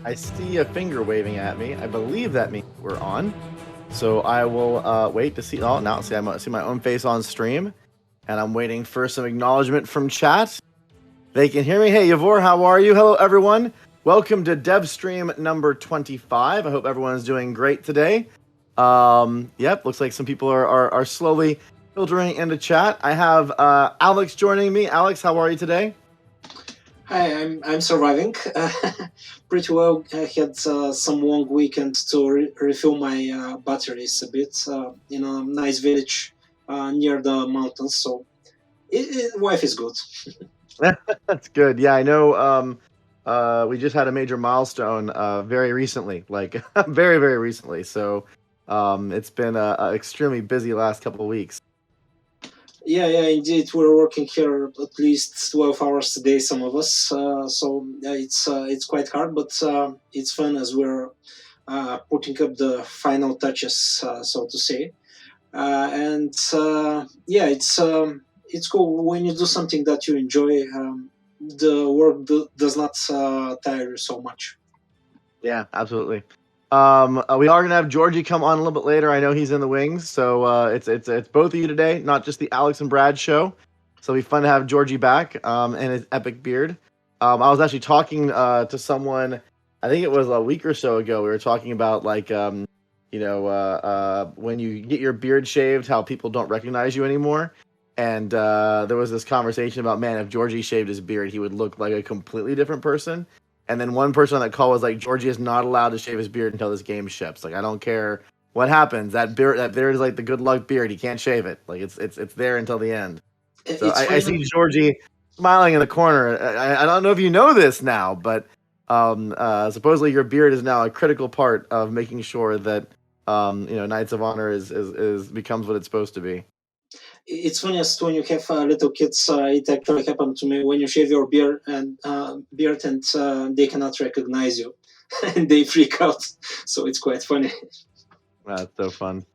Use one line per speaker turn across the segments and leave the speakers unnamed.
I see a finger waving at me. I believe that means we're on. So I will wait to see. Oh, now see I see my own face on stream, and I'm waiting for some acknowledgement from chat. They can hear me. Hey, Yavor, how are you? Hello, everyone. Welcome to DevStream number 25. I hope everyone is doing great today. Yep, looks like some people are slowly filtering into chat. I have Alex joining me. Alex, how are you today?
Hi, I'm surviving pretty well. I had some long weekend to refill my batteries a bit in a nice village near the mountains. So life is good.
That's good. Yeah, I know. We just had a major milestone very recently, like very, very recently. So it's been a extremely busy last couple of weeks.
Yeah, indeed. We're working here at least 12 hours a day, some of us. It's quite hard, but it's fun as we're putting up the final touches, so to say. And yeah, it's cool when you do something that you enjoy. The work does not tire you so much.
Yeah, absolutely. We are gonna have Georgie come on a little bit later. I know he's in the wings, so it's both of you today, not just the Alex and Brad show. So it'll be fun to have Georgie back and his epic beard. I was actually talking to someone, I think it was a week or so ago. We were talking about like when you get your beard shaved, how people don't recognize you anymore. And there was this conversation about, man, if Georgie shaved his beard, he would look like a completely different person. And then one person on that call was like, Georgie is not allowed to shave his beard until this game ships. Like, I don't care what happens. That beard is like the good luck beard. He can't shave it. Like it's there until the end. So
It's
I
funny.
see Georgie smiling in the corner. I don't know if you know this now, but supposedly your beard is now a critical part of making sure that Knights of Honor is becomes what it's supposed to be.
It's funniest when you have little kids. It actually happened to me when you shave your beard and they cannot recognize you, and they freak out. So it's quite funny.
That's so fun.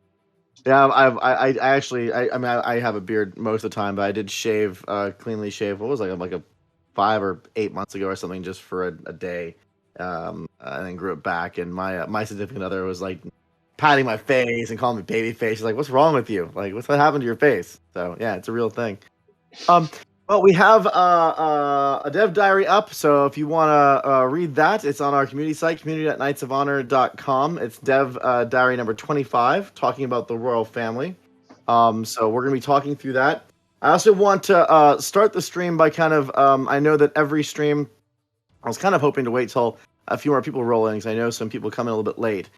Yeah, I actually I mean I have a beard most of the time, but I did shave cleanly shave. What was it, like a 5 or 8 months ago or something, just for a day, and then grew it back. And my significant other was like patting my face and calling me baby face. She's like, "What's wrong with you? Like, what's what happened to your face?" So yeah, it's a real thing. Um, well, we have a dev diary up, so if you want to read that, it's on our community site, community.knightsofhonor.com. It's dev diary number 25, talking about the royal family. So we're going to be talking through that. I also want to start the stream by kind of, I know that every stream, I was kind of hoping to wait till a few more people roll in, because I know some people come in a little bit late.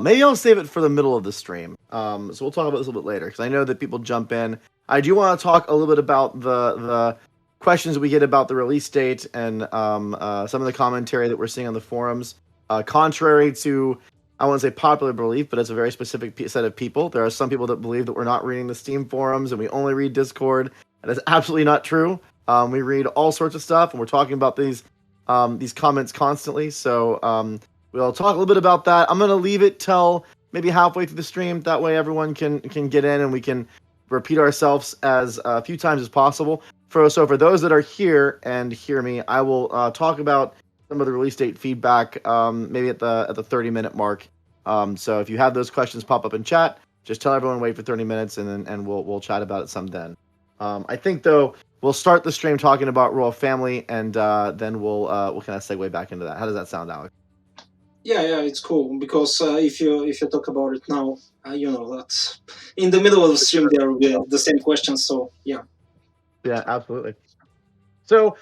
Maybe I'll save it for the middle of the stream. So we'll talk about this a little bit later, because I know that people jump in. I do want to talk a little bit about the questions we get about the release date and some of the commentary that we're seeing on the forums. Contrary to, I won't say popular belief, but it's a very specific set of people. There are some people that believe that we're not reading the Steam forums and we only read Discord. And that's absolutely not true. We read all sorts of stuff, and we're talking about these comments constantly. So we'll talk a little bit about that. I'm going to leave it till maybe halfway through the stream. That way everyone can get in and we can repeat ourselves as a few times as possible. So for those that are here and hear me, I will talk about some of the release date feedback maybe at the 30-minute mark. So if you have those questions pop up in chat, just tell everyone wait for 30 minutes and we'll chat about it some then. I think though we'll start the stream talking about royal family, and then we'll kind of segue back into that. How does that sound, Alex?
Yeah, it's cool because if you talk about it now, you know that in the middle of the stream there will be the same questions. So yeah.
Yeah, absolutely. So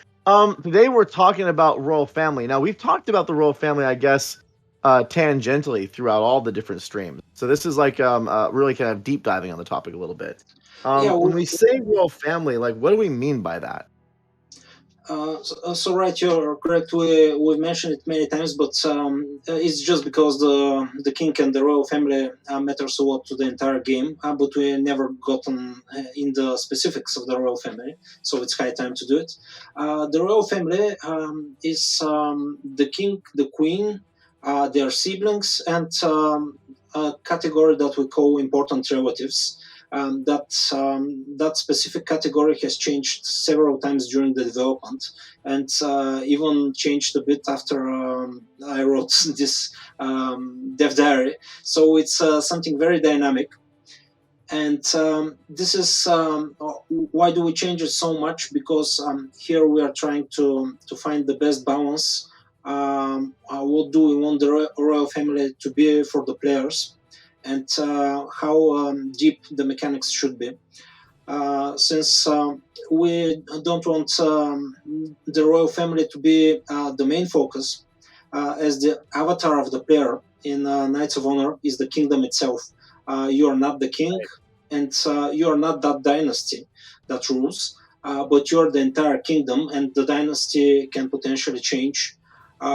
today we're talking about royal family. Now we've talked about the royal family, I guess, tangentially throughout all the different streams. So this is like really kind of deep diving on the topic a little bit.
Yeah,
When we say royal family, like what do we mean by that?
so right, you're correct. We've mentioned it many times, but it's just because the king and the royal family matters a lot to the entire game. But we never gotten in the specifics of the royal family, so it's high time to do it. The royal family is the king, the queen, their siblings, and a category that we call important relatives. that specific category has changed several times during the development, and even changed a bit after I wrote this DevDiary. So it's something very dynamic. And this is why do we change it so much? Because here we are trying to find the best balance. What do we want the royal family to be for the players, and how deep the mechanics should be. Since we don't want the royal family to be the main focus, as the avatar of the player in Knights of Honor is the kingdom itself. You are not the king, and you are not that dynasty that rules, but you are the entire kingdom, and the dynasty can potentially change. It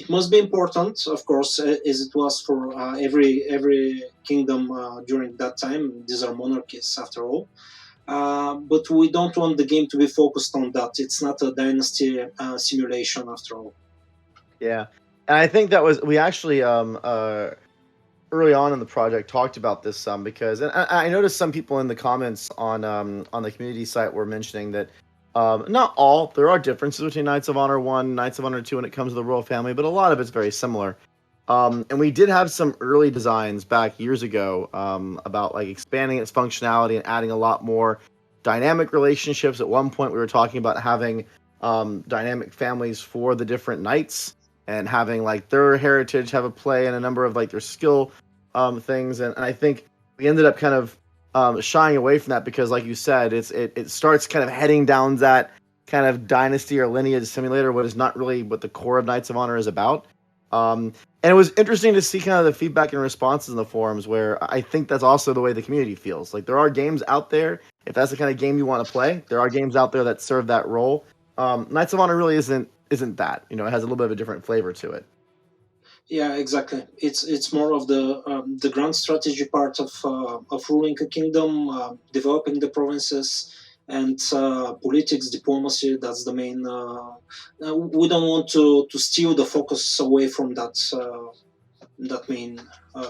must be important, of course, as it was for every kingdom during that time. These are monarchies, after all. But we don't want the game to be focused on that. It's not a dynasty simulation, after all.
Yeah, and I think that was we actually early on in the project talked about this some because and I noticed some people in the comments on the community site were mentioning that not all there are differences between Knights of Honor 1, Knights of Honor 2 when it comes to the royal family, but a lot of it's very similar. And we did have some early designs back years ago about like expanding its functionality and adding a lot more dynamic relationships. At one point, we were talking about having dynamic families for the different knights and having like their heritage have a play in a number of like their skill things. And I think we ended up kind of shying away from that because, like you said, it starts kind of heading down that kind of dynasty or lineage simulator, what is not really what the core of Knights of Honor is about. And it was interesting to see kind of the feedback and responses in the forums where I think that's also the way the community feels. Like there are games out there, if that's the kind of game you want to play, there are games out there that serve that role. Knights of Honor really isn't that. You know, it has a little bit of a different flavor to it.
Yeah, exactly. It's more of the grand strategy part of ruling a kingdom, developing the provinces, and politics, diplomacy. That's the main. We don't want to steal the focus away from that main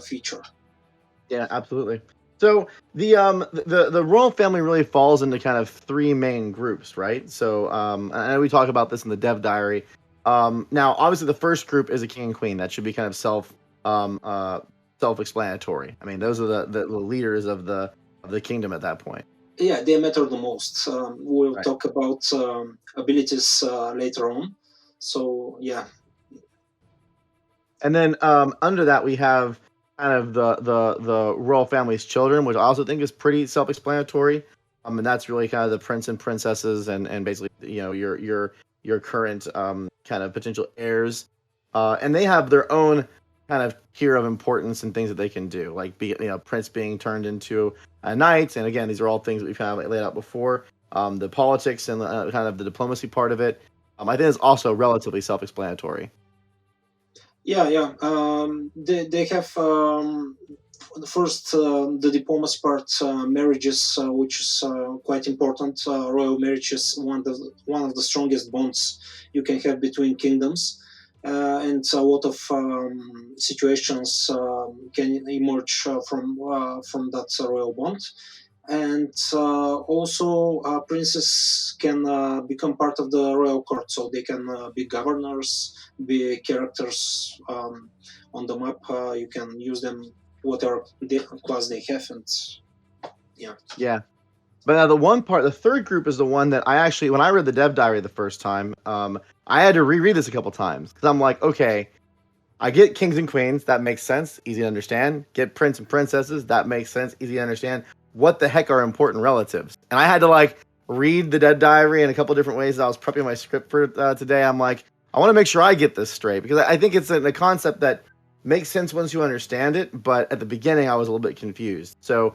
feature.
Yeah, absolutely. So the royal family really falls into kind of three main groups, right? So I know we talk about this in the DevDiary. Now obviously the first group is a king and queen. That should be kind of um uh self-explanatory. I mean, those are the leaders of the kingdom at that point.
Yeah, they matter the most. We'll
Right.
talk about abilities later on. So yeah,
And then under that we have kind of the royal family's children, which I also think is pretty self-explanatory. And that's really kind of the prince and princesses, and basically your current kind of potential heirs. And they have their own kind of tier of importance and things that they can do, like prince being turned into a knight. And again, these are all things that we've kind of laid out before. The politics and kind of the diplomacy part of it. I think is also relatively self-explanatory.
yeah. They have the first the diplomacy part, marriages, which is quite important. Royal marriage is one of the strongest bonds you can have between kingdoms, and a lot of situations can emerge from that royal bond. And also princes can become part of the royal court, so they can be governors, be characters on the map. You can use them whatever class they have, and yeah.
Yeah. But the one part, the third group is the one that I actually, when I read the DevDiary the first time, I had to reread this a couple times because I'm like, okay, I get kings and queens, that makes sense, easy to understand. Get prince and princesses, that makes sense, easy to understand. What the heck are important relatives? And I had to like read the DevDiary in a couple different ways. I was prepping my script for today. I'm like, I want to make sure I get this straight because I think it's a concept that makes sense once you understand it. But at the beginning, I was a little bit confused. So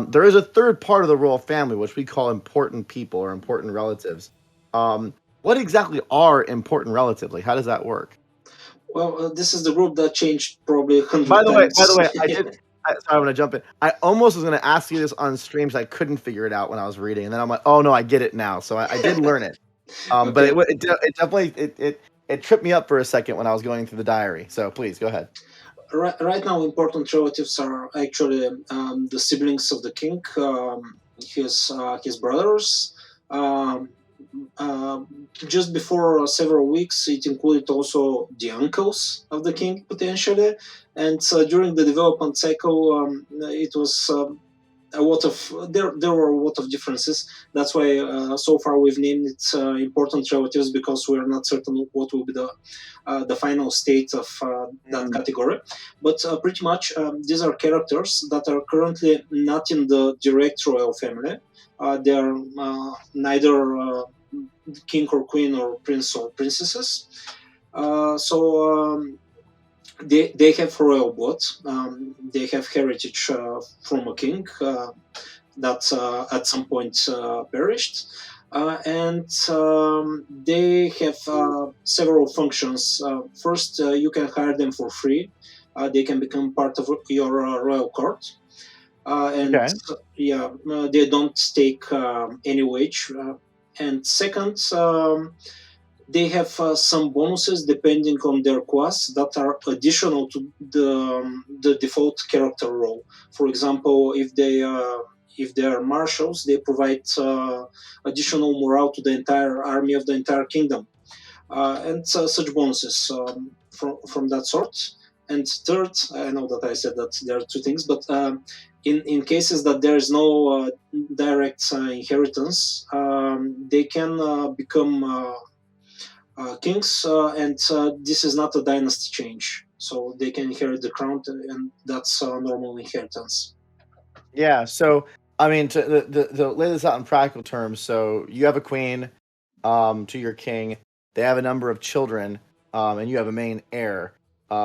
there is a third part of the royal family, which we call important people or important relatives. What exactly are important relatives? Like, how does that work?
Well, this is the group that changed probably a
By
hundred
the way, by the
times.
way, I did. Sorry, I'm gonna jump in. I almost was gonna ask you this on streams. I couldn't figure it out when I was reading, and then I'm like, oh no, I get it now. So I did learn it. But
Okay.
it definitely it tripped me up for a second when I was going through the diary. So please go ahead.
right now, important relatives are actually the siblings of the king, his brothers. Um, uh, just before several weeks, it included also the uncles of the king potentially, and during the development cycle, it was a lot of there were a lot of differences. That's why so far we've named it important relatives, because we are not certain what will be the final state of that
Mm.
category. But pretty much these are characters that are currently not in the direct royal family. They are neither king or queen or prince or princesses. So they have royal blood. They have heritage from a king that at some point perished. And they have several functions. First, you can hire them for free. They can become part of your royal court. And
Okay.
yeah, they don't take any wage. And second, they have some bonuses depending on their class that are additional to the default character role. For example, if they are marshals, they provide additional morale to the entire army of the entire kingdom, and such bonuses from that sort. And third, I know that I said that there are two things, but in cases that there is no direct inheritance, they can become kings, and this is not a dynasty change, so they can inherit the crown, and that's normal inheritance.
Yeah. So, I mean, to lay this out in practical terms, so you have a queen, to your king. They have a number of children, and you have a main heir.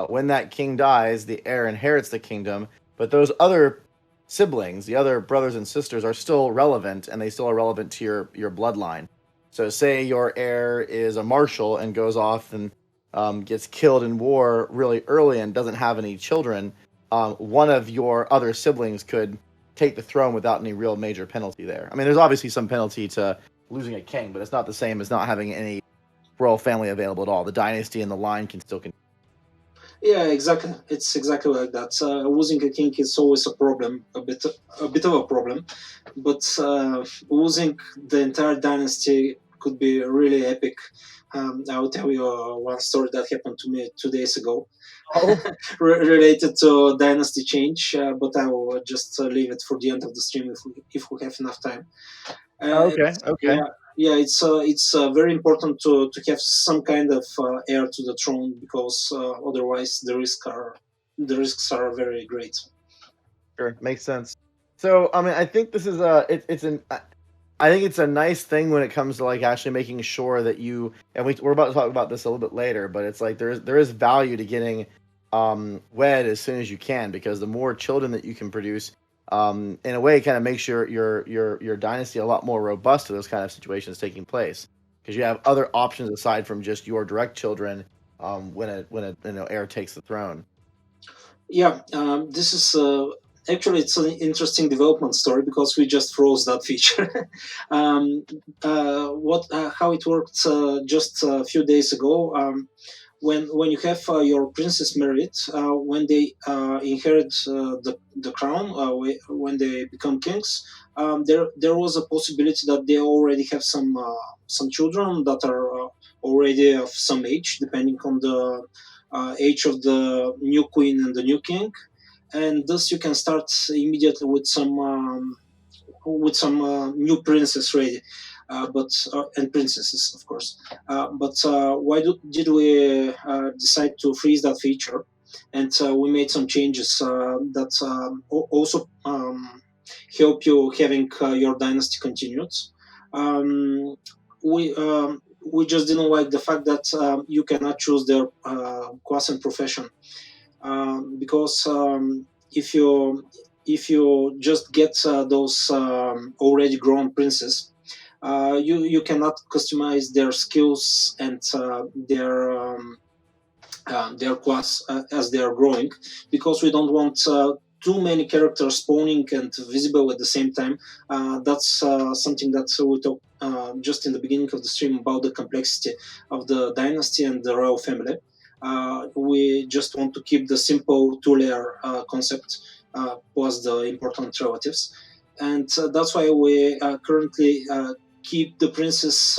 When that king dies, the heir inherits the kingdom, but those other siblings, the other brothers and sisters, are still relevant, and they still are relevant to your bloodline. So, say your heir is a marshal and goes off and gets killed in war really early and doesn't have any children. One of your other siblings could take the throne without any real major penalty there. I mean, there's obviously some penalty to losing a king, but it's not the same as not having any royal family available at all. The dynasty and the line can still continue.
Yeah, exactly. It's exactly like that. Losing a king is always a problem, a bit of a problem, but losing the entire dynasty could be really epic. I will tell you one story that happened to me 2 days ago,
Oh,
related to dynasty change. But I will just leave it for the end of the stream if we have enough time.
okay, okay.
Yeah, yeah, it's very important to have some kind of heir to the throne, because otherwise the risks are very great.
Sure, makes sense. So, I mean, I think this is it's an I think it's a nice thing when it comes to like actually making sure that you and we're about to talk about this a little bit later, but it's like there is value to getting wed as soon as you can, because the more children that you can produce, in a way, kind of makes your dynasty a lot more robust to those kind of situations taking place, because you have other options aside from just your direct children, when a heir takes the throne.
Yeah, this is actually it's an interesting development story, because we just froze that feature. What How it worked just a few days ago. When you have your princess married, when they inherit the crown, when they become kings, there was a possibility that they already have some children that are already of some age, depending on the age of the new queen and the new king, and thus you can start immediately with some new princess ready, but and princesses, of course. But why did we decide to freeze that feature? And we made some changes that also help you having your dynasty continued. Um, we just didn't like the fact that you cannot choose their class and profession, because if you just get those already grown princes, you cannot customize their skills and their class as they are growing, because we don't want too many characters spawning and visible at the same time. That's something that we talked just in the beginning of the stream about the complexity of the dynasty and the royal family. We just want to keep the simple two-layer concept plus the important relatives, and that's why we currently keep the princess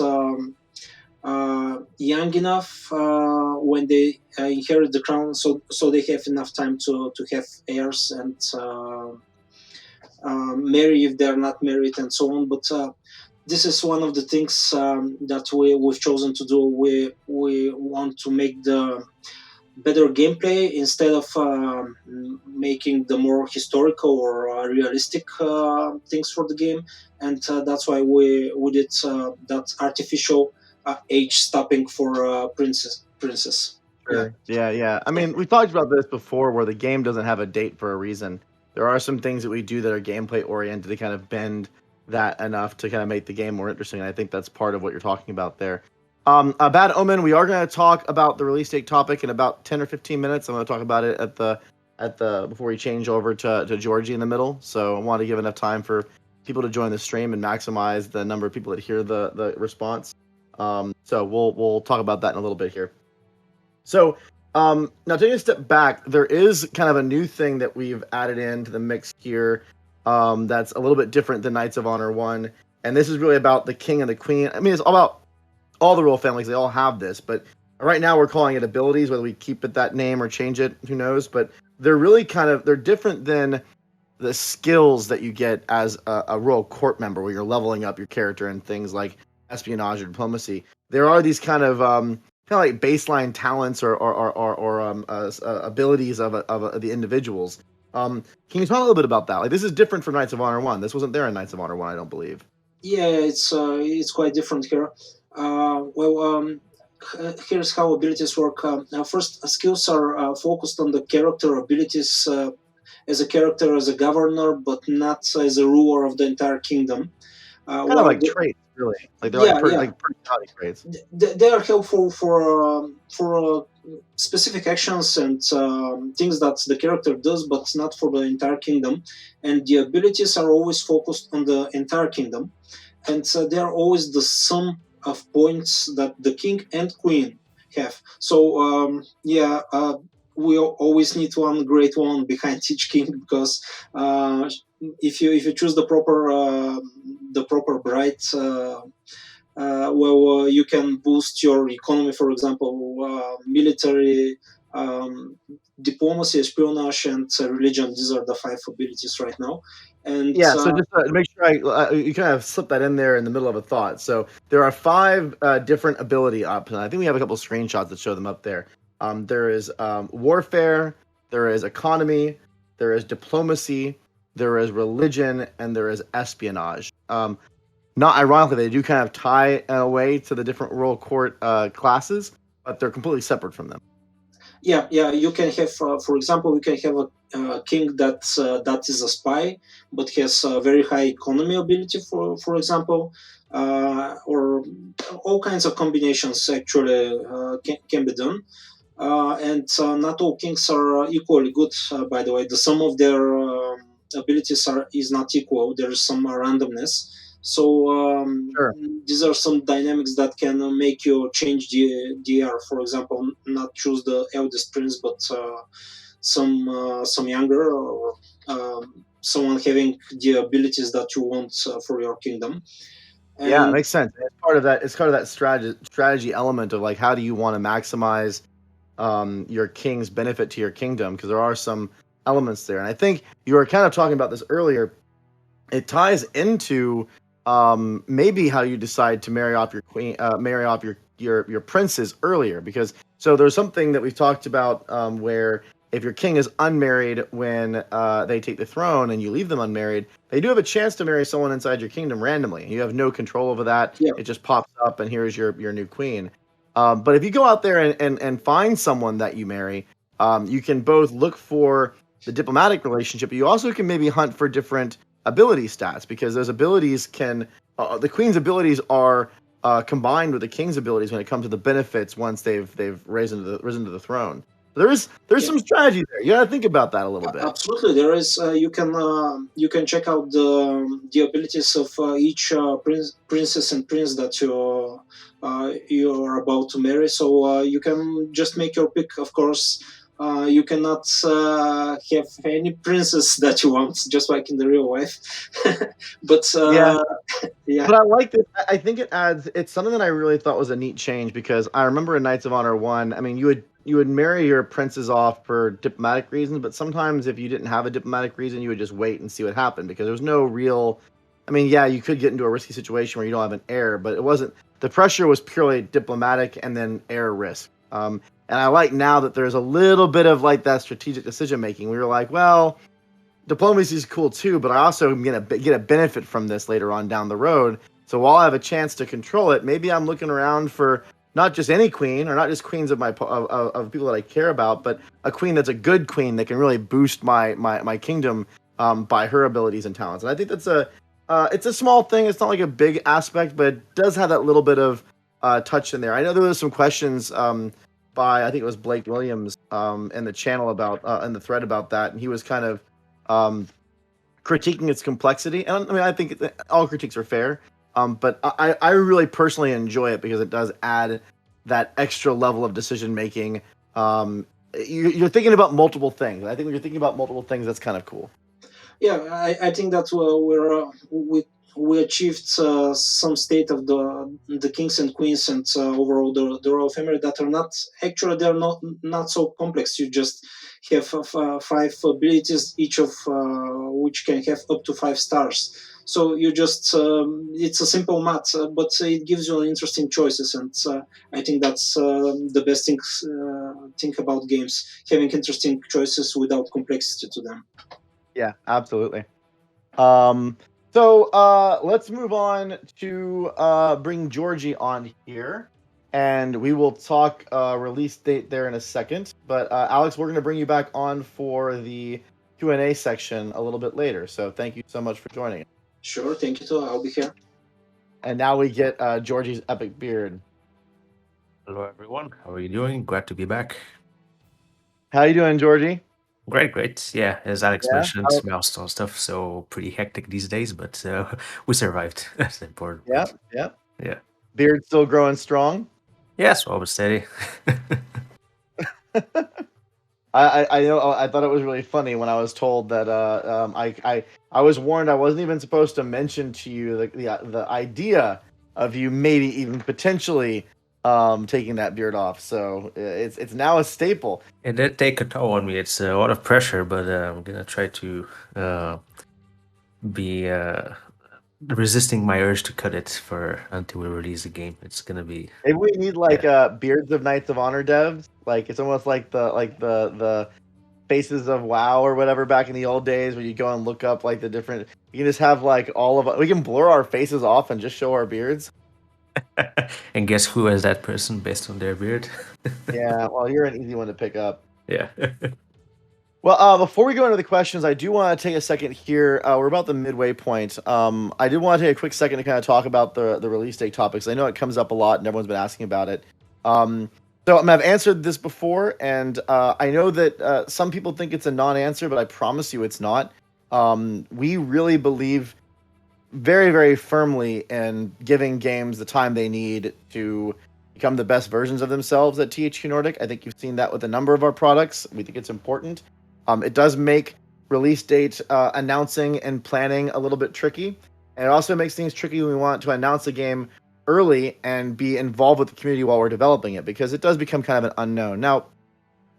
young enough when they inherit the crown, so they have enough time to have heirs and marry if they're not married and so on. But this is one of the things that we've chosen to do. We want to make the better gameplay instead of making the more historical or realistic things for the game, and that's why we did that artificial age stopping for princess. Yeah.
Sure. Yeah, yeah. I mean, we talked about this before where the game doesn't have a date for a reason. There are some things that we do that are gameplay oriented to kind of bend that enough to kind of make the game more interesting. And I think that's part of what you're talking about there. A Bad Omen, we are going to talk about the release date topic in about 10 or 15 minutes. I'm going to talk about it at the before we change over to Georgie in the middle. So I want to give enough time for people to join the stream and maximize the number of people that hear the response. So we'll talk about that in a little bit here. So now taking a step back, there is kind of a new thing that we've added into the mix here that's a little bit different than Knights of Honor 1. And this is really about the king and the queen. I mean, it's all about all the royal families. They all have this. But right now we're calling it abilities, whether we keep it that name or change it, who knows. But they're really they're different than the skills that you get as a royal court member where you're leveling up your character and things like espionage or diplomacy. There are these kind of like baseline talents or abilities of the individuals. Can you talk a little bit about that? Like, this is different from Knights of Honor 1. This wasn't there in Knights of Honor 1, I don't believe.
Yeah, it's quite different here. Here's how abilities work. First, skills are focused on the character abilities as a character, as a governor, but not as a ruler of the entire kingdom.
Kind of
While
like traits, really. Like they're
yeah, yeah,
like personality traits.
they are helpful for specific actions and things that the character does, but not for the entire kingdom. And the abilities are always focused on the entire kingdom, and they are always the sum of points that the king and queen have. So yeah, we always need one great one behind each king, because if you choose the proper bride, you can boost your economy, for example, military, diplomacy, espionage, and religion. These are the five abilities right now. And
Yeah, so just to make sure you kind of slip that in there in the middle of a thought. So there are five different ability options. I think we have a couple screenshots that show them up there. There is warfare, there is economy, there is diplomacy, there is religion, and there is espionage. Not ironically, they do kind of tie away to the different royal court classes, but they're completely separate from them.
yeah, you can have, for example, you can have a king that is a spy but has a very high economy ability, for example, or all kinds of combinations actually can be done. And not all kings are equally good, by the way. The sum of their abilities is not equal. There is some randomness. So
Sure.
these are some dynamics that can make you change the R. For example, not choose the eldest prince, but some younger, or someone having the abilities that you want for your kingdom.
Yeah, it
And
makes sense. It's part of that. It's part of that strategy element of like how do you want to maximize your king's benefit to your kingdom, because there are some elements there. And I think you were kind of talking about this earlier. It ties into maybe how you decide to marry off your queen, marry off your princes earlier, because so there's something that we've talked about where if your king is unmarried when they take the throne and you leave them unmarried, they do have a chance to marry someone inside your kingdom randomly. You have no control over that.
yeah,
It just pops up and here's your new queen. But if you go out there and find someone that you marry, you can both look for the diplomatic relationship, but you also can maybe hunt for different ability stats, because those abilities can the queen's abilities are combined with the king's abilities when it comes to the benefits once they've risen to the throne. So There's some strategy there. You got to think about that a little bit.
Absolutely, there is. You can check out the abilities of each princess and prince that you are about to marry. So you can just make your pick. Of course, you cannot have any princess that you want, just like in the real life. But
Yeah.
yeah,
But I like this. I think it adds. It's something that I really thought was a neat change because I remember in Knights of Honor One. I mean, you would marry your princes off for diplomatic reasons, but sometimes if you didn't have a diplomatic reason, you would just wait and see what happened because there was no real. I mean, yeah, you could get into a risky situation where you don't have an heir, but it wasn't. The pressure was purely diplomatic and then heir risk. And I like now that there's a little bit of like that strategic decision making. We were like, well, diplomacy is cool too, but I also am gonna get a benefit from this later on down the road. So while I have a chance to control it, maybe I'm looking around for not just any queen or not just queens of of people that I care about, but a queen that's a good queen that can really boost my kingdom by her abilities and talents. And I think that's it's a small thing. It's not like a big aspect, but it does have that little bit of touch in there. I know there was some questions by I think it was Blake Williams in the channel about in the thread about that, and he was kind of um, critiquing its complexity. And I mean, I think all critiques are fair, but I really personally enjoy it because it does add that extra level of decision making. You're thinking about multiple things. I think when you're thinking about multiple things, that's kind of cool.
yeah, I think that we achieved some state of the kings and queens and overall the royal family that are not actually they're not so complex. You just have five abilities, each of which can have up to 5 stars. So you just it's a simple math, but it gives you interesting choices, and I think that's the best thing about games, having interesting choices without complexity to them.
Yeah, absolutely. Um, so let's move on to bring Georgie on here, and we will talk release date there in a second. But Alex, we're going to bring you back on for the Q&A section a little bit later. So thank you so much for joining us.
Sure, thank you too. I'll be here.
And now we get Georgie's epic beard.
Hello, everyone. How are you doing? Glad to be back.
How you doing, Georgie?
Great, great. Yeah, as Alex
Yeah.
mentioned, milestone stuff. So pretty hectic these days, but we survived. That's the important
Yeah,
part.
yeah.
Yeah.
Beard still growing strong.
Yeah, slow but steady.
I know I thought it was really funny when I was told that I was warned I wasn't even supposed to mention to you the idea of you maybe even potentially taking that beard off. So it's now a staple.
It did take a toll on me. It's a lot of pressure, but I'm gonna try to be resisting my urge to cut it for until we release the game. It's gonna be
Maybe we need like beards of Knights of Honor devs. Like it's almost like the faces of WoW or whatever back in the old days where you go and look up like the different. You can just have like all of we can blur our faces off and just show our beards.
and guess who has that person based on their beard?
Yeah, well, you're an easy one to pick up.
Yeah.
Well, before we go into the questions, I do want to take a second here. We're about the midway point. I did want to take a quick second to kind of talk about the release date topics. I know it comes up a lot and everyone's been asking about it. So I've answered this before, and I know that some people think it's a non-answer, but I promise you it's not. We really believe very, very firmly in giving games the time they need to become the best versions of themselves at THQ Nordic. I think you've seen that with a number of our products. We think it's important. It does make release date announcing and planning a little bit tricky. And it also makes things tricky when we want to announce a game early and be involved with the community while we're developing it, because it does become kind of an unknown. Now,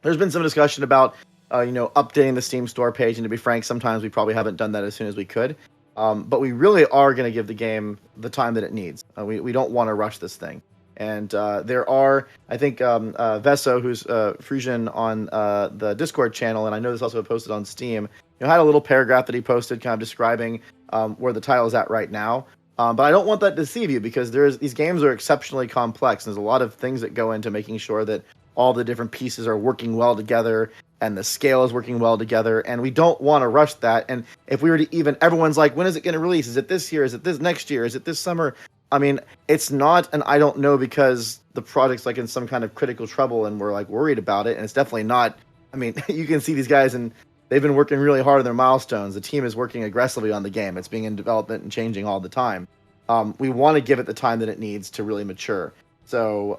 there's been some discussion about, updating the Steam store page. And to be frank, sometimes we probably haven't done that as soon as we could. But we really are going to give the game the time that it needs. We don't want to rush this thing. And there are, I think, Veso, who's Frisian on the Discord channel, and I know this also posted on Steam, had a little paragraph that he posted kind of describing where the title is at right now. But I don't want that to deceive you, because these games are exceptionally complex. There's a lot of things that go into making sure that all the different pieces are working well together and the scale is working well together, and we don't want to rush that. And if we were to everyone's like, when is it going to release? Is it this year? Is it this next year? Is it this summer? I mean, it's not, and I don't know because the project's like in some kind of critical trouble and we're like worried about it. And it's definitely not. I mean, you can see these guys and they've been working really hard on their milestones. The team is working aggressively on the game. It's being in development and changing all the time. We want to give it the time that it needs to really mature. So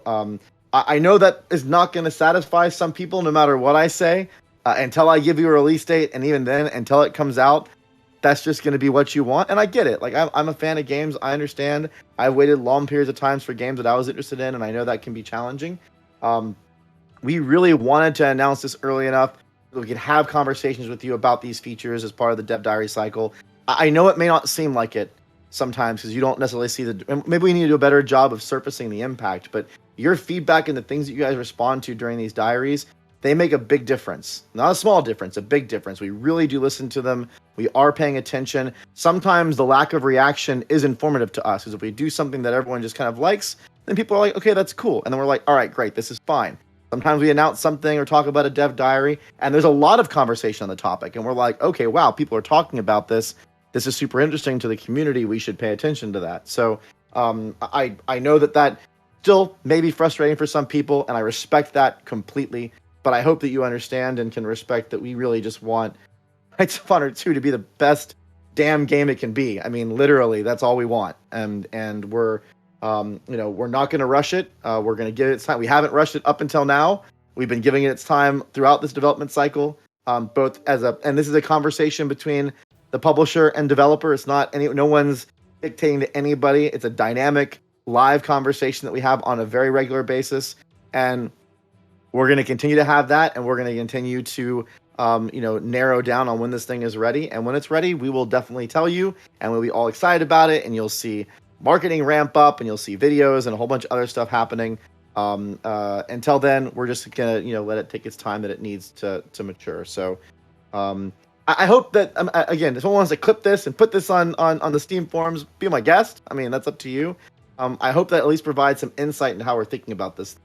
I know that is not going to satisfy some people no matter what I say until I give you a release date. And even then, until it comes out, that's just going to be what you want. And I get it. Like, I'm a fan of games. I understand. I've waited long periods of times for games that I was interested in, and I know that can be challenging. We really wanted to announce this early enough so we could have conversations with you about these features as part of the DevDiary cycle. I know it may not seem like it sometimes because you don't necessarily see maybe we need to do a better job of surfacing the impact, but your feedback and the things that you guys respond to during these diaries, they make a big difference. Not a small difference, a big difference. We really do listen to them. We are paying attention. Sometimes the lack of reaction is informative to us, because if we do something that everyone just kind of likes, then people are like, okay, that's cool. And then we're like, all right, great, this is fine. Sometimes we announce something or talk about a dev diary, and there's a lot of conversation on the topic, and we're like, okay, wow, people are talking about this. This is super interesting to the community. We should pay attention to that. So I know that still may be frustrating for some people, and I respect that completely. But I hope that you understand and can respect that we really just want Knights of Honor 2 to be the best damn game it can be. I mean, literally, that's all we want. And we're, we're not going to rush it. We're going to give it its time. We haven't rushed it up until now. We've been giving it its time throughout this development cycle, and this is a conversation between the publisher and developer. It's not no one's dictating to anybody. It's a dynamic live conversation that we have on a very regular basis. And we're going to continue to have that, and we're going to continue to, narrow down on when this thing is ready. And when it's ready, we will definitely tell you, and we'll be all excited about it. And you'll see marketing ramp up, and you'll see videos and a whole bunch of other stuff happening. Until then, we're just going to, let it take its time that it needs to mature. So, I hope that again, if someone wants to clip this and put this on the Steam forums, be my guest. I mean, that's up to you. I hope that at least provides some insight into how we're thinking about this.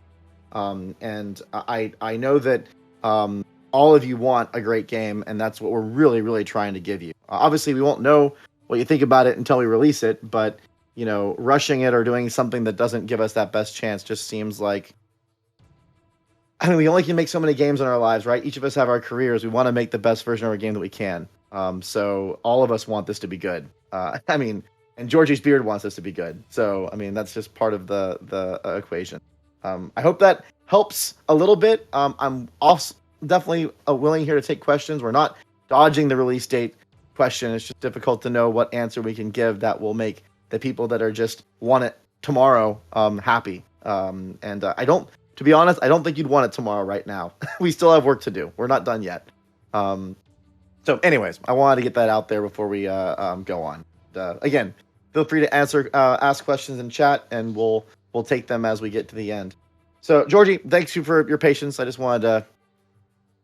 And I know that all of you want a great game, and that's what we're really, really trying to give you. Obviously, we won't know what you think about it until we release it, but rushing it or doing something that doesn't give us that best chance just seems like, I mean, we only can make so many games in our lives, right? Each of us have our careers. We want to make the best version of our game that we can. So all of us want this to be good. And Georgie's beard wants this to be good. So, I mean, that's just part of the equation. I hope that helps a little bit. I'm also definitely willing here to take questions. We're not dodging the release date question. It's just difficult to know what answer we can give that will make the people that are just want it tomorrow happy. To be honest, I don't think you'd want it tomorrow right now. We still have work to do. We're not done yet. So anyways, I wanted to get that out there before we go on. Again, feel free to ask questions in chat, and we'll take them as we get to the end. So, Georgie, thanks you for your patience. I just wanted to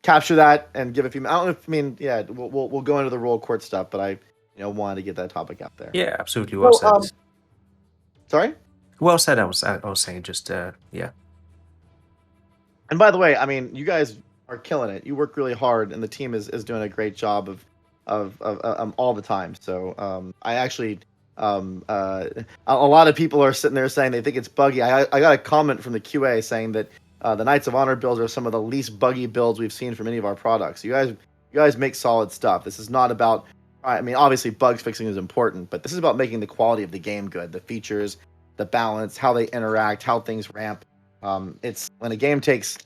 capture that and give a few. I don't know if, we'll go into the royal court stuff, but I wanted to get that topic out there.
Yeah, absolutely. Well said.
Sorry?
Well said. I was saying just yeah.
And by the way, I mean, you guys are killing it. You work really hard, and the team is doing a great job of all the time. So I actually. A lot of people are sitting there saying they think it's buggy. I got a comment from the QA saying that the Knights of Honor builds are some of the least buggy builds we've seen from any of our products. You guys make solid stuff. This is not about, I mean, obviously bugs fixing is important, but this is about making the quality of the game good, the features, the balance, how they interact, how things ramp. It's when a game takes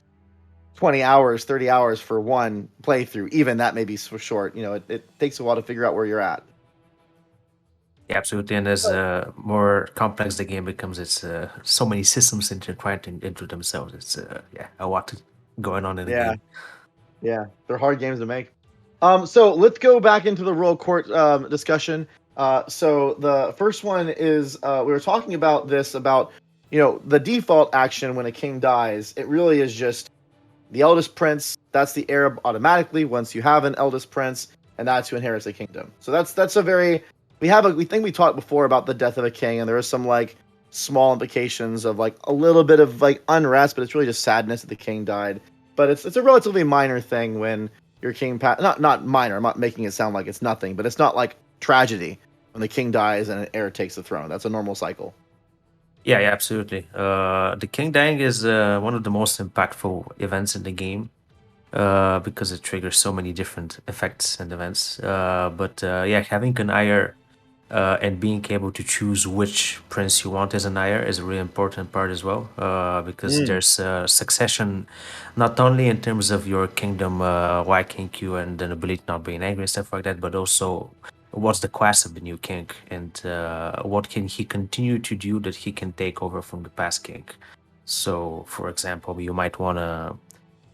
20 hours, 30 hours for one playthrough, even that may be so short. It takes a while to figure out where you're at.
Yeah, absolutely. And as more complex the game becomes, it's so many systems intertwined into themselves. It's a lot going on in the game.
Yeah, they're hard games to make. So let's go back into the royal court discussion. So the first one is we were talking about the default action when a king dies. It really is just the eldest prince. That's the heir automatically once you have an eldest prince, and that's who inherits the kingdom. So that's a very we think we talked before about the death of a king, and there are some like small implications of like a little bit of like unrest, but it's really just sadness that the king died. But it's a relatively minor thing when your king not minor. I'm not making it sound like it's nothing, but it's not like tragedy when the king dies and an heir takes the throne. That's a normal cycle.
Yeah, yeah, absolutely. The King dying is one of the most impactful events in the game because it triggers so many different effects and events. But yeah, having an heir and being able to choose which prince you want as an heir is a really important part as well, because
Mm,
there's succession not only in terms of your kingdom liking you and the nobility not being angry and stuff like that, but also what's the class of the new king and what can he continue to do that he can take over from the past king. So, for example, you might want to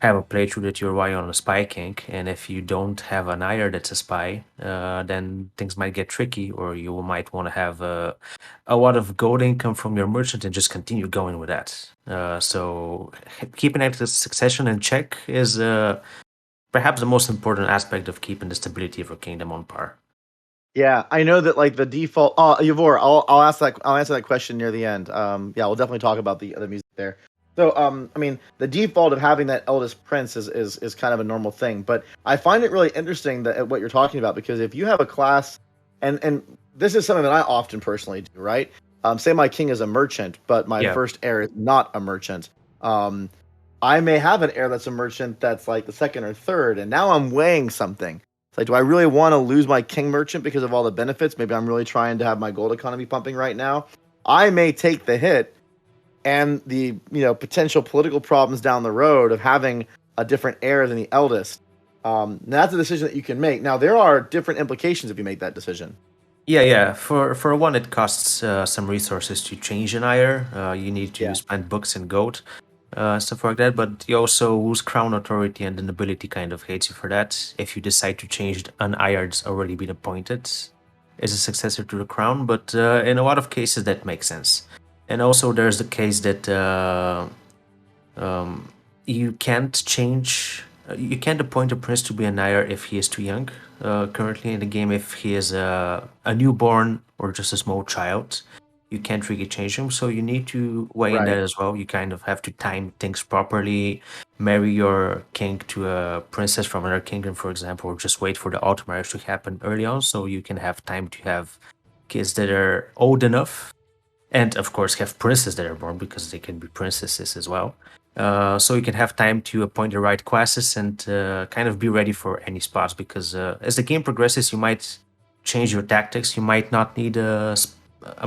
have a playthrough that you rely on a spy king, and if you don't have an heir that's a spy, then things might get tricky, or you might want to have a lot of gold income from your merchant and just continue going with that. So keeping active succession in check is perhaps the most important aspect of keeping the stability of your kingdom on par.
yeah, I know that like the default. Oh, Yavor, I'll ask that. I'll answer that question near the end. Yeah, we'll definitely talk about the other music there. So, I mean, the default of having that eldest prince is kind of a normal thing, but I find it really interesting that what you're talking about, because if you have a class, and this is something that I often personally do, right? Say my king is a merchant, but my
Yeah.
first heir is not a merchant. Um, I may have an heir that's a merchant that's like the second or third, and now I'm weighing something. It's like, do I really want to lose my king merchant because of all the benefits? Maybe I'm really trying to have my gold economy pumping right now. I may take the hit and the potential political problems down the road of having a different heir than the eldest. That's a decision that you can make. Now there are different implications if you make that decision.
Yeah, yeah. For one, it costs some resources to change an heir. You need to
Yeah.
spend books and gold, stuff like that. But you also lose crown authority, and the nobility kind of hates you for that. If you decide to change an heir that's already been appointed as a successor to the crown, but in a lot of cases that makes sense. And also, there's the case that um, you can't change. You can't appoint a prince to be an heir if he is too young. Currently in the game, if he is a newborn or just a small child, you can't really change him. So you need to weigh in
Right.
that as well. You kind of have to time things properly. Marry your king to a princess from another kingdom, for example, or just wait for the auto marriage to happen early on, so you can have time to have kids that are old enough, and of course have princes that are born because they can be princesses as well. So you can have time to appoint the right classes and kind of be ready for any spots, because as the game progresses, you might change your tactics. You might not need a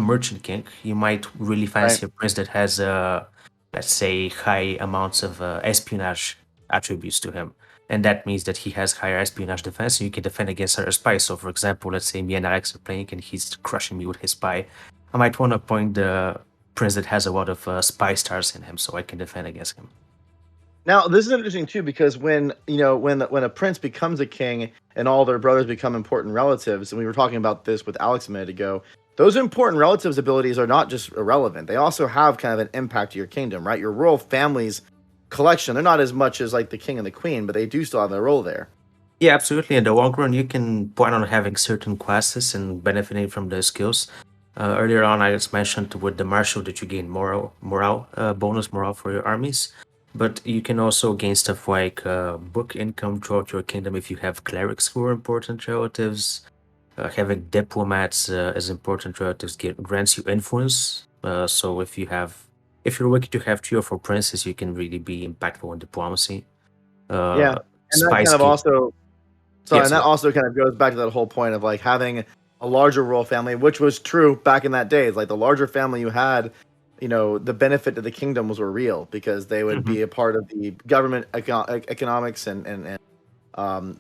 merchant king. You might really
Right.
fancy a prince that has, let's say, high amounts of espionage attributes to him. And that means that he has higher espionage defense, and you can defend against other spies. So, for example, let's say me and Alex are playing and he's crushing me with his spy. I might want to appoint the prince that has a lot of spy stars in him, so I can defend against him.
Now, this is interesting too, because when a prince becomes a king and all their brothers become important relatives, and we were talking about this with Alex a minute ago, those important relatives' abilities are not just irrelevant; they also have kind of an impact to your kingdom, right? Your royal family's collection, they're not as much as like the king and the queen, but they do still have their role there.
Yeah, absolutely. In the long run, you can plan on having certain classes and benefiting from the skills. Earlier on, I just mentioned with the martial that you gain morale bonus morale for your armies, but you can also gain stuff like book income throughout your kingdom if you have clerics who are important relatives. Having diplomats as important relatives grants you influence. So if you're lucky to have 3 or 4 princes, you can really be impactful in diplomacy.
Yeah,
Uh,
and that
Spice
kind of
give
also sorry,
Yes,
and that
yes.
also kind of goes back to that whole point of like having a larger royal family, which was true back in that days. Like the larger family you had, the benefit to the kingdoms were real because they would
Mhm.
be a part of the government economics and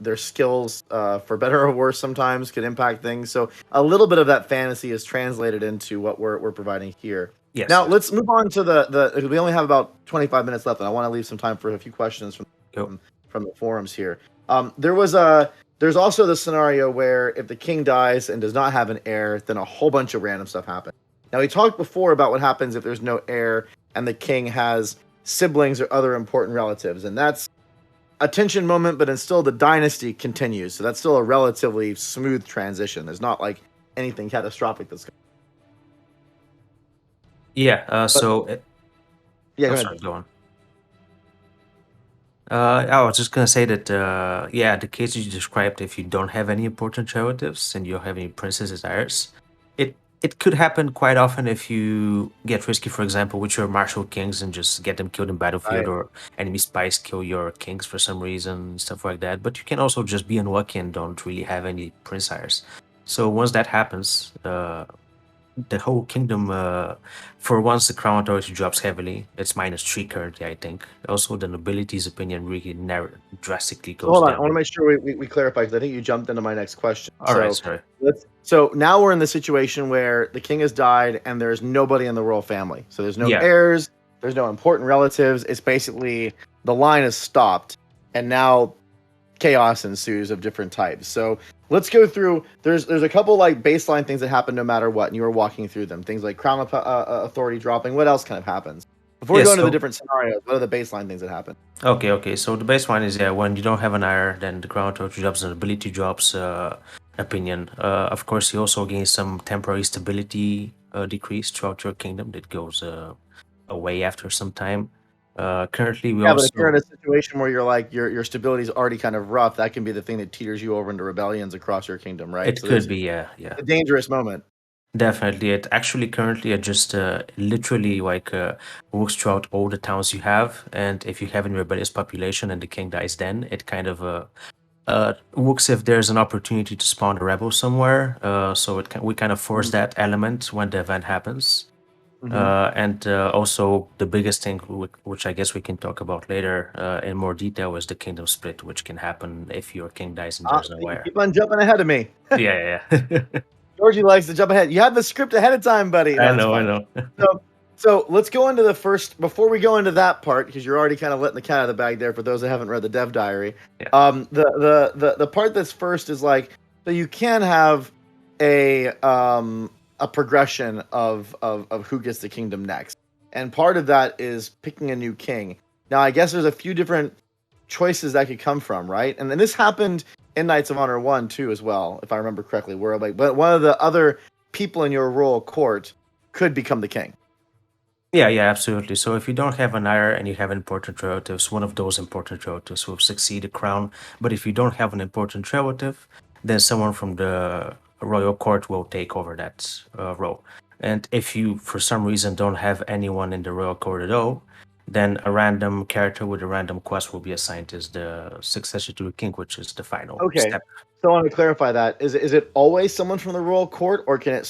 their skills, for better or worse, sometimes could impact things. So a little bit of that fantasy is translated into what we're providing here.
Yes,
Now
yes.
let's move on to the. We only have about 25 minutes left, and I want to leave some time for a few questions
Go.
from, from the forums here. There's also the scenario where if the king dies and does not have an heir, then a whole bunch of random stuff happens. Now we talked before about what happens if there's no heir and the king has siblings or other important relatives, and that's a tension moment, but then still the dynasty continues. So that's still a relatively smooth transition. There's not like anything catastrophic that's.
Yeah,
But yeah,
oh,
go ahead.
sorry, go on. I was just gonna say that, yeah, the case you described, if you don't have any important relatives and you don't have any princes as heirs, it it could happen quite often if you get risky, for example, with your martial kings and just get them killed in battlefield,
Right.
or enemy spies kill your kings for some reason, stuff like that. But you can also just be unlucky and don't really have any prince sires. So once that happens, the whole kingdom, for once, the crown authority drops heavily. It's -3 currently, I think. Also, the nobility's opinion really drastically
So
goes
hold on, I want to
down.
make sure we clarify because I think you jumped into my next question.
All right, sorry.
So now we're in the situation where the king has died and there's nobody in the royal family. So there's no
Yeah.
heirs, there's no important relatives. It's basically the line is stopped, and now chaos ensues of different types. So let's go through. There's a couple like baseline things that happen no matter what, and you were walking through them. Things like crown authority dropping. What else kind of happens? Before we
Yeah,
go into the
so
different scenarios, what are the baseline things that happen?
okay. So the baseline is, yeah, when you don't have an heir, then the crown authority drops and ability drops opinion. Of course, you also gain some temporary stability decrease throughout your kingdom that goes away after some time. Currently, we
Yeah, but if you're in
also
a situation where you're like your stability is already kind of rough, that can be the thing that teeters you over into rebellions across your kingdom, right?
it
So
could
there's
be, yeah.
a dangerous moment.
Definitely. It actually currently it just literally like works throughout all the towns you have. And if you have a rebellious population and the king dies, then it kind of works if there's an opportunity to spawn a rebel somewhere. So we kind of force that element when the event happens.
Mm-hmm.
And also the biggest thing, which I guess we can talk about later in more detail, is the kingdom split, which can happen if your king dies and there's no
See, you
heir.
keep on jumping ahead of me.
Yeah.
Georgie likes to jump ahead. You have the script ahead of time, buddy.
I
No, it's
know, I
fine.
know.
So, so let's go into the first before we go into that part because you're already kind of letting the cat out of the bag there. For those that haven't read the Dev Diary,
Yeah.
the part that's first is like so you can have a progression of who gets the kingdom next, and part of that is picking a new king. Now, I guess there's a few different choices that could come from, right? And then this happened in Knights of Honor 1 too as well, if I remember correctly, where like but one of the other people in your royal court could become the king.
Yeah, absolutely. So if you don't have an heir and you have important relatives, one of those important relatives will succeed the crown. But if you don't have an important relative, then someone from the royal court will take over that role. And if you, for some reason, don't have anyone in the royal court at all, then a random character with a random quest will be assigned as the successor to the king, which is the final
Okay.
step.
So I want to clarify that. Is it always someone from the royal court or can it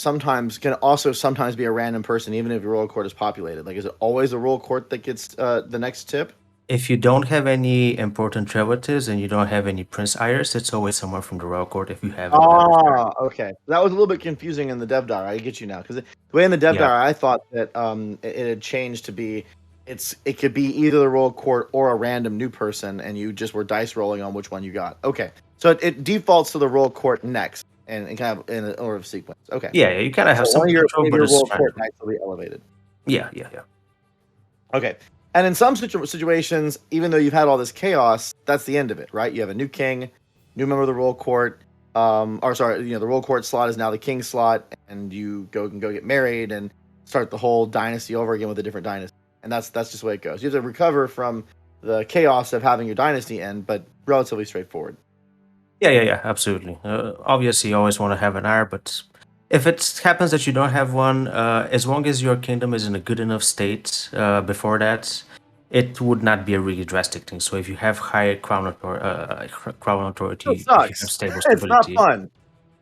also sometimes be a random person even if your royal court is populated? Like is it always the royal court that gets the next tip?
If you don't have any important relatives and you don't have any prince heirs, it's always someone from the royal court if you have an heir.
Ah, okay. That was a little bit confusing in the dev diary. I get you now because the way in the dev
Yeah.
diary, I thought that it had changed to be it could be either the royal court or a random new person, and you just were dice rolling on which one you got. Okay, so it defaults to the royal court next, and kind of in an order of sequence. Okay,
Yeah, you kind of have
so
some control,
one of
but
your
it's
royal court
random.
knights will be elevated.
Yeah.
Okay, and in some situations, even though you've had all this chaos, that's the end of it, right? You have a new king, new member of the royal court. Or sorry, the royal court slot is now the king slot, and you can go get married and start the whole dynasty over again with a different dynasty, and that's just the way it goes. You have to recover from the chaos of having your dynasty end, but relatively straightforward.
Yeah, absolutely. Obviously, you always want to have an heir, but if it happens that you don't have one, as long as your kingdom is in a good enough state before that, it would not be a really drastic thing. So if you have high crown
It
authority, if you have
sucks.
stable
It's not
stability,
fun.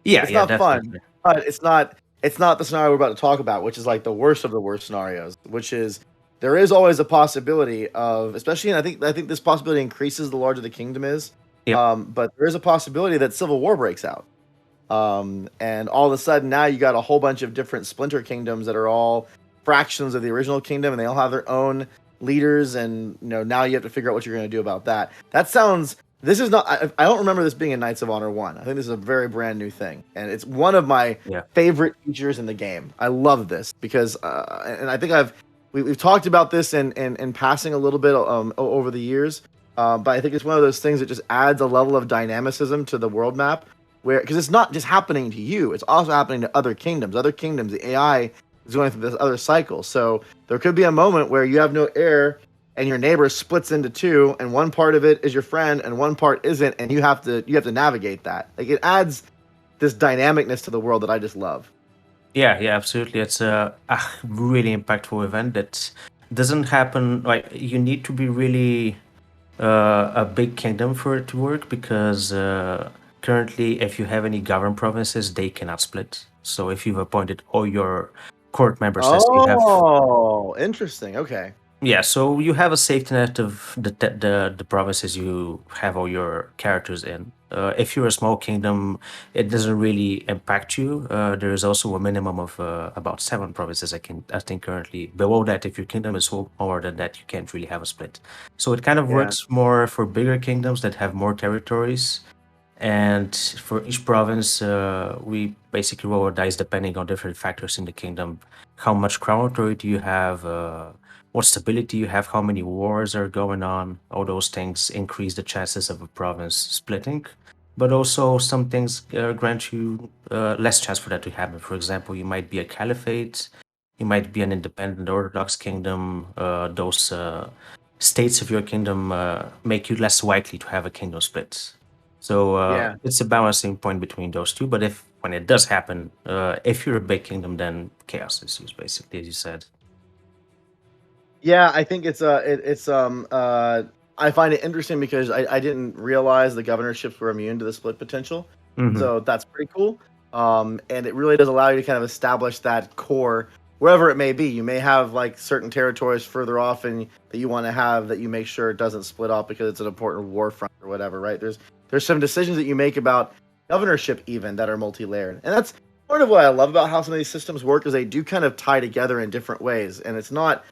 It's
yeah,
not fun,
definitely.
but it's not the scenario we're about to talk about, which is like the worst of the worst scenarios, which is there is always a possibility of, especially, and I think this possibility increases the larger the kingdom is.
Yep.
But there is a possibility that civil war breaks out. And all of a sudden now you got a whole bunch of different splinter kingdoms that are all fractions of the original kingdom, and they all have their own leaders, and now you have to figure out what you're going to do about that. That sounds this is not I don't remember this being in Knights of Honor 1. I think this is a very brand new thing, and it's one of my
Yeah.
favorite features in the game. I love this because and I think we've talked about this in passing a little bit over the years, but I think it's one of those things that just adds a level of dynamicism to the world map, where because it's not just happening to you, it's also happening to other kingdoms. Other kingdoms, the AI is going through this other cycle. So there could be a moment where you have no heir, and your neighbor splits into two, and one part of it is your friend, and one part isn't, and you have to navigate that. Like it adds this dynamicness to the world that I just love.
Yeah, absolutely. It's a really impactful event that doesn't happen. Like you need to be really a big kingdom for it to work because currently, if you have any governed provinces, they cannot split. So if you've appointed all your court members as you have,
Oh, interesting. Okay.
yeah, so you have a safety net of the provinces you have all your characters in. If you're a small kingdom, it doesn't really impact you. There is also a minimum of about 7 provinces. I think currently below that, if your kingdom is smaller than that, you can't really have a split. So it kind of
Yeah.
works more for bigger kingdoms that have more territories. And for each province, we basically roll a dice depending on different factors in the kingdom. How much crown authority you have, what stability you have, how many wars are going on. All those things increase the chances of a province splitting. But also, some things grant you less chance for that to happen. For example, you might be a caliphate, you might be an independent Orthodox kingdom. Those states of your kingdom make you less likely to have a kingdom split. So
Yeah.
it's a balancing point between those two. But if when it does happen, if you're a big kingdom, then chaos ensues, basically, as you said.
Yeah, I think I find it interesting because I didn't realize the governorships were immune to the split potential.
Hmm.
So that's pretty cool. And it really does allow you to kind of establish that core wherever it may be. You may have like certain territories further off and that you want to have that you make sure it doesn't split off because it's an important war front or whatever, right? There's some decisions that you make about governorship even that are multi-layered. And that's part of what I love about how some of these systems work is they do kind of tie together in different ways. And it's not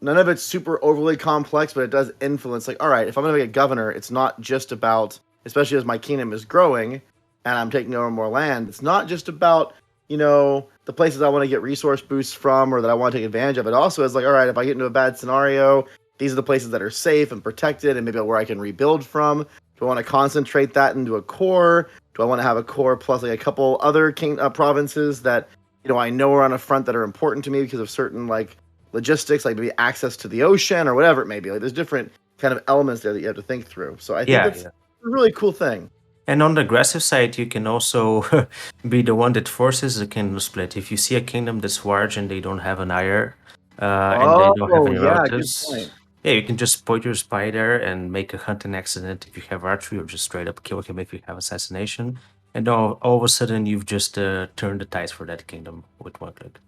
none of it's super overly complex, but it does influence. Like, all right, if I'm going to be a governor, it's not just about, especially as my kingdom is growing and I'm taking over more land. It's not just about the places I want to get resource boosts from or that I want to take advantage of. It also is like, all right, if I get into a bad scenario, these are the places that are safe and protected, and maybe where I can rebuild from. Do I want to concentrate that into a core? Do I want to have a core plus like a couple other provinces that I know are on a front that are important to me because of certain like logistics, like maybe access to the ocean or whatever it may be. Like there's different kind of elements there that you have to think through. So I think
Yeah,
that's
yeah.
a really cool thing.
And on the aggressive side, you can also be the one that forces a kingdom split. If you see a kingdom that's large and they don't have an heir, and they don't have
Oh
any
yeah, good
relatives,
point.
yeah, you can just point your spy there and make a hunting accident if you have archery, or just straight up kill him if you have assassination. And all of a sudden, you've just turned the tides for that kingdom with one click.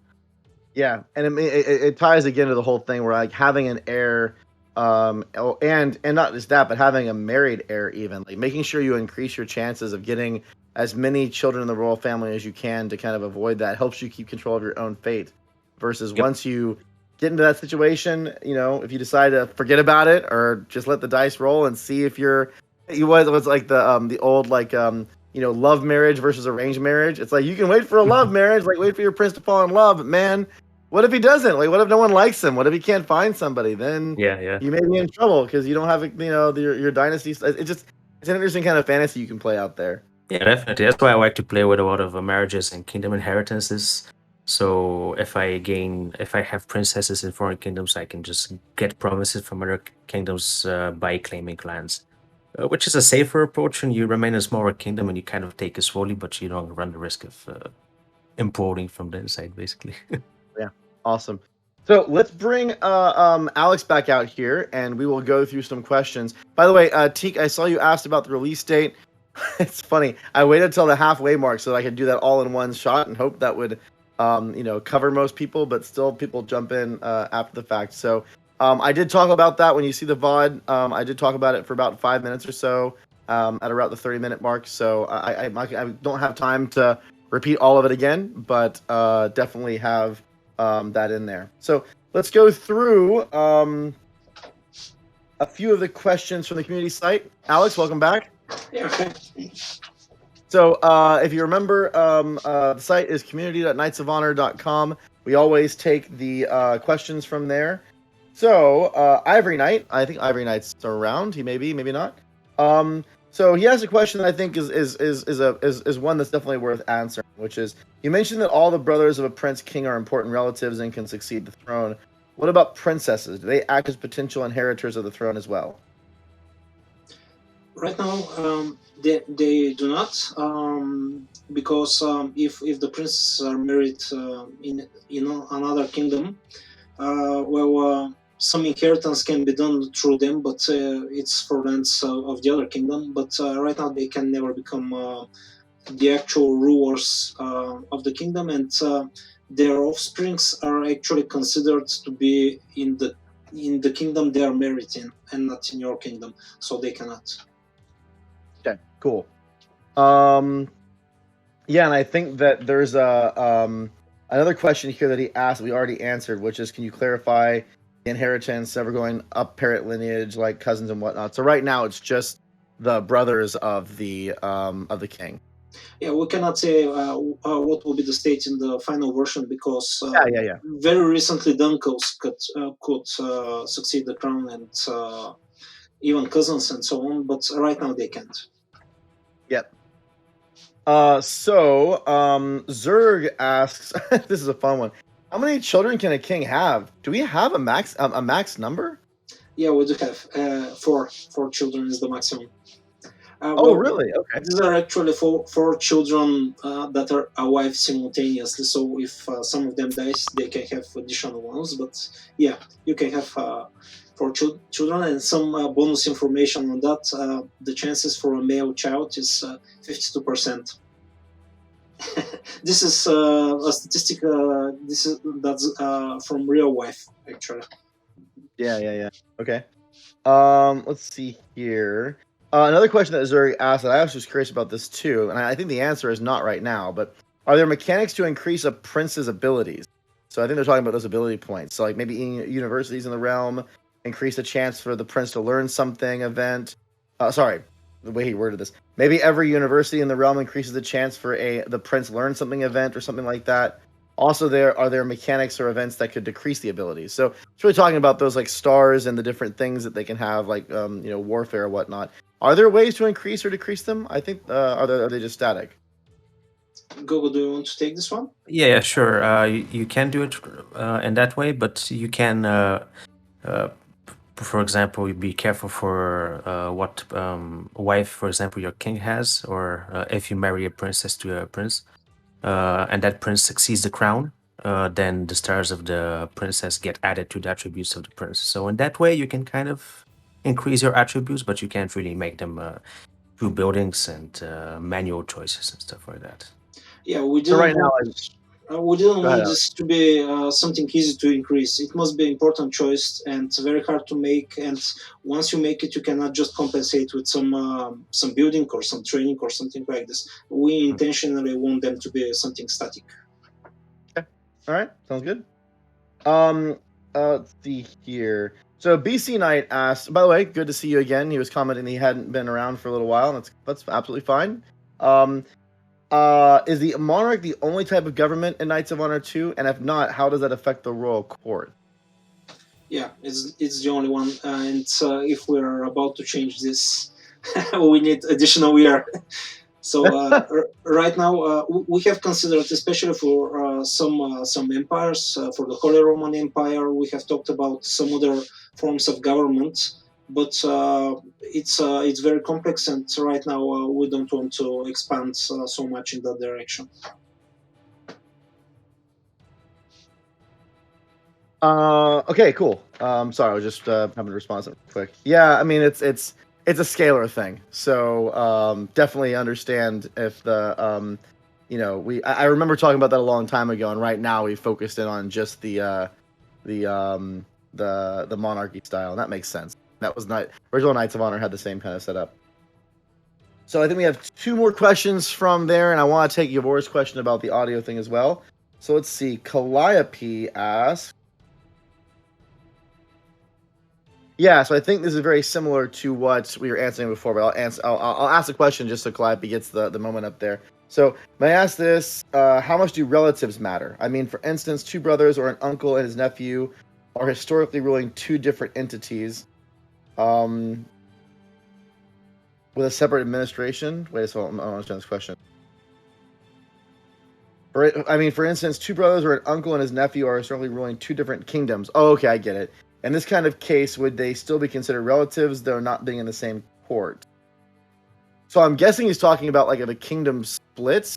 Yeah, and it ties again to the whole thing where like having an heir, and not just that, but having a married heir, even like making sure you increase your chances of getting as many children in the royal family as you can to kind of avoid that helps you keep control of your own fate. Versus
Yep.
once you get into that situation, if you decide to forget about it or just let the dice roll and see if you was like the old like love marriage versus arranged marriage. It's like you can wait for a love marriage, like wait for your prince to fall in love, but man, what if he doesn't? Like, what if no one likes him? What if he can't find somebody? Then
Yeah, yeah.
you may be in trouble because you don't have, your dynasty. It's an interesting kind of fantasy you can play out there.
Yeah, definitely. That's why I like to play with a lot of marriages and kingdom inheritances. So if I have princesses in foreign kingdoms, I can just get promises from other kingdoms by claiming lands, which is a safer approach. And you remain a smaller kingdom, and you kind of take it slowly, but you don't run the risk of imploding from the inside, basically.
Yeah, awesome. So let's bring Alex back out here, and we will go through some questions. By the way, Teak, I saw you asked about the release date. It's funny. I waited till the halfway mark so that I could do that all in one shot and hope that would, cover most people, but still people jump in after the fact. So I did talk about that when you see the VOD. I did talk about it for about 5 minutes or so at around the 30-minute mark. So I don't have time to repeat all of it again, but definitely have that in there. So let's go through a few of the questions from the community site. Alex, welcome back.
Yeah, okay.
So if you remember, the site is community.knightsofhonor.com. We always take the questions from there. So Ivory Knight, I think Ivory Knight's around. He may be, maybe not. So he has a question that I think is one that's definitely worth answering, which is you mentioned that all the brothers of a prince king are important relatives and can succeed the throne. What about princesses? Do they act as potential inheritors of the throne as well?
Right now, they do not, because if the princes are married in another kingdom, some inheritance can be done through them, but it's for lands of the other kingdom. But right now, they can never become the actual rulers of the kingdom, and their offsprings are actually considered to be in the kingdom they are married in, and not in your kingdom, so they cannot.
Okay, cool. Yeah, and I think that there's another question here that he asked we already answered, which is, can you clarify the inheritance ever going up parent lineage like cousins and whatnot? So right now it's just the brothers of the king.
Yeah, we cannot say what will be the state in the final version, because
Yeah.
very recently the uncles could succeed the crown, and even cousins and so on. But right now they can't.
Yep. Zerg asks, this is a fun one. How many children can a king have? Do we have a max number?
Yeah, we do have four children is the maximum.
Oh, really? Okay.
These are actually four children that are alive simultaneously. So if some of them dies, they can have additional ones. But yeah, you can have four children, and some bonus information on that. The chances for a male child is 52%. This is a statistic. That's from real life, actually.
Yeah. Okay. Let's see here. Another question that Zuri asked that I was just curious about this too, and I think the answer is not right now, but are there mechanics to increase a prince's abilities? So I think they're talking about those ability points. So like maybe in universities in the realm, increase the chance for the prince to learn something event. Sorry, the way he worded this. Maybe every university in the realm increases the chance for the prince learn something event or something like that. Also, there mechanics or events that could decrease the abilities. So it's really talking about those like stars and the different things that they can have, like warfare or whatnot. Are there ways to increase or decrease them? I think are they just static?
Gogo, do you want to take this one?
Yeah, sure. You can do it in that way, but you can, uh, for example, you be careful for what wife, for example, your king has, or if you marry a princess to a prince, and that prince succeeds the crown, then the stars of the princess get added to the attributes of the prince. So in that way, you can kind of increase your attributes, but you can't really make them through buildings and manual choices and stuff like that.
Yeah,
So right now,
we didn't
go ahead.
want this to be something easy to increase. It must be an important choice and very hard to make. And once you make it, you cannot just compensate with some building or some training or something like this. We intentionally want them to be something static.
Okay. All right, sounds good. Let's see here. So BC Knight asked, by the way, good to see you again. He was commenting he hadn't been around for a little while, and that's absolutely fine. Is the monarch the only type of government in Knights of Honor 2? And if not, how does that affect the royal court?
Yeah, it's the only one. And if we're about to change this, we need additional year. So right now we have considered, especially for some empires, for the Holy Roman Empire, we have talked about some other forms of government, but it's very complex, and right now we don't want to expand so much in that direction.
Okay, cool. Sorry, I was just having to respond something quick. Yeah, I mean it's a scalar thing, so definitely understand if I remember talking about that a long time ago, and right now we focused in on just the monarchy style, and that makes sense. That was not original Knights of Honor had the same kind of setup. So I think we have two more questions from there, and I want to take Yavor's question about the audio thing as well. So let's see. Calliope asks. Yeah, so I think this is very similar to what we were answering before, but I'll ask the question just so Calliope gets the moment up there. So may I ask this? How much do relatives matter? I mean, for instance, two brothers or an uncle and his nephew are historically ruling two different entities, with a separate administration. Wait, so I don't understand this question. For instance, two brothers or an uncle and his nephew are historically ruling two different kingdoms. Oh, okay, I get it. In this kind of case, would they still be considered relatives, though not being in the same court? So I'm guessing he's talking about like if a kingdom splits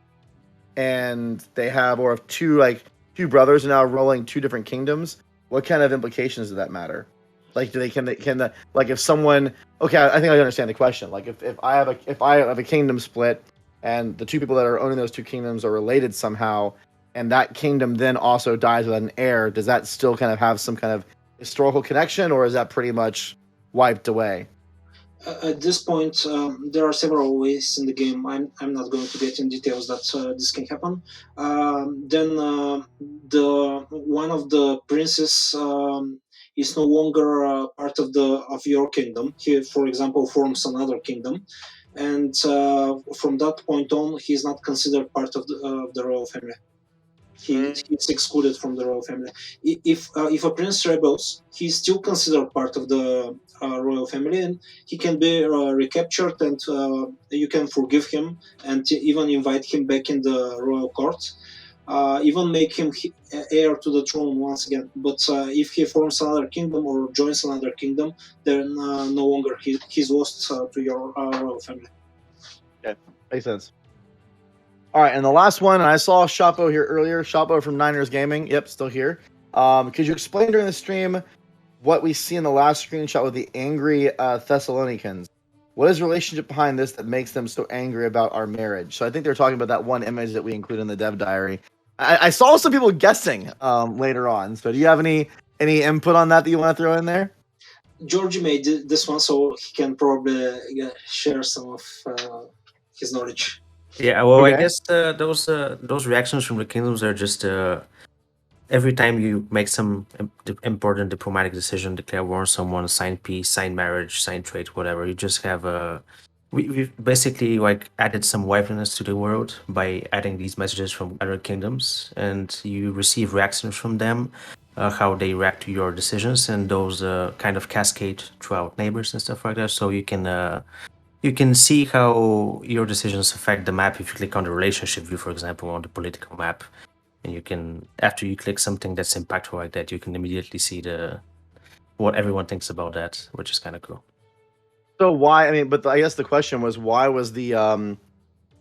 and they have, or if two brothers are now rolling two different kingdoms, what kind of implications does that matter? Like, do they can the like if someone okay, I think I understand the question. Like if I have a kingdom split and the two people that are owning those two kingdoms are related somehow, and that kingdom then also dies without an heir, does that still kind of have some kind of historical connection, or is that pretty much wiped away?
At this point, there are several ways in the game. I'm not going to get in details that this can happen. Then the one of the princes is no longer part of the of your kingdom. He, for example, forms another kingdom, and from that point on, he is not considered part of the royal family. He's excluded from the royal family. If a prince rebels, he's still considered part of the royal family, and he can be recaptured, and you can forgive him and even invite him back in the royal court. Even make him heir to the throne once again. But if he forms another kingdom or joins another kingdom, then no longer he's lost to your royal family.
Okay, makes sense. All right, and the last one, and I saw Chapo here earlier. Chapo from Niners Gaming. Yep, still here. Could you explain during the stream what we see in the last screenshot with the angry Thessalonians? What is the relationship behind this that makes them so angry about our marriage? So I think they're talking about that one image that we include in the dev diary. I saw some people guessing later on. So do you have any input on that you want to throw in there?
Georgie made this one, so he can probably share some of his knowledge.
Yeah, well, I
Okay.
guess those reactions from the kingdoms are just every time you make some important diplomatic decision, declare war on someone, sign peace, sign marriage, sign trade, whatever. You just have we've basically like added some liveliness to the world by adding these messages from other kingdoms, and you receive reactions from them, how they react to your decisions, and those kind of cascade throughout neighbors and stuff like that. So you can see how your decisions affect the map if you click on the relationship view, for example, on the political map. And you can, after you click something that's impactful like that, you can immediately see what everyone thinks about that, which is kind of cool.
So why? I mean, but I guess the question was why was the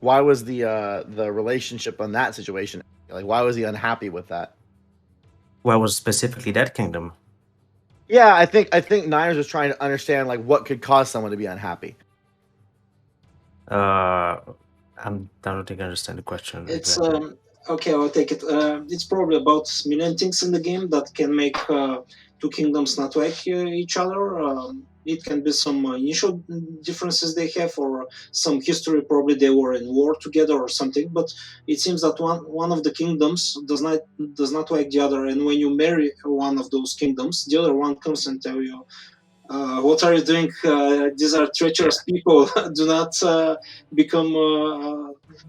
relationship on that situation? Like, why was he unhappy with that?
Why was specifically that kingdom?
Yeah, I think Niners was trying to understand like what could cause someone to be unhappy.
I don't think I understand the question.
It's
Exactly.
okay. I'll take it. It's probably about million things in the game that can make two kingdoms not like each other. It can be some initial differences they have, or some history. Probably they were in war together or something. But it seems that one of the kingdoms does not like the other, and when you marry one of those kingdoms, the other one comes and tell you, what are you doing? These are treacherous people. Do not become,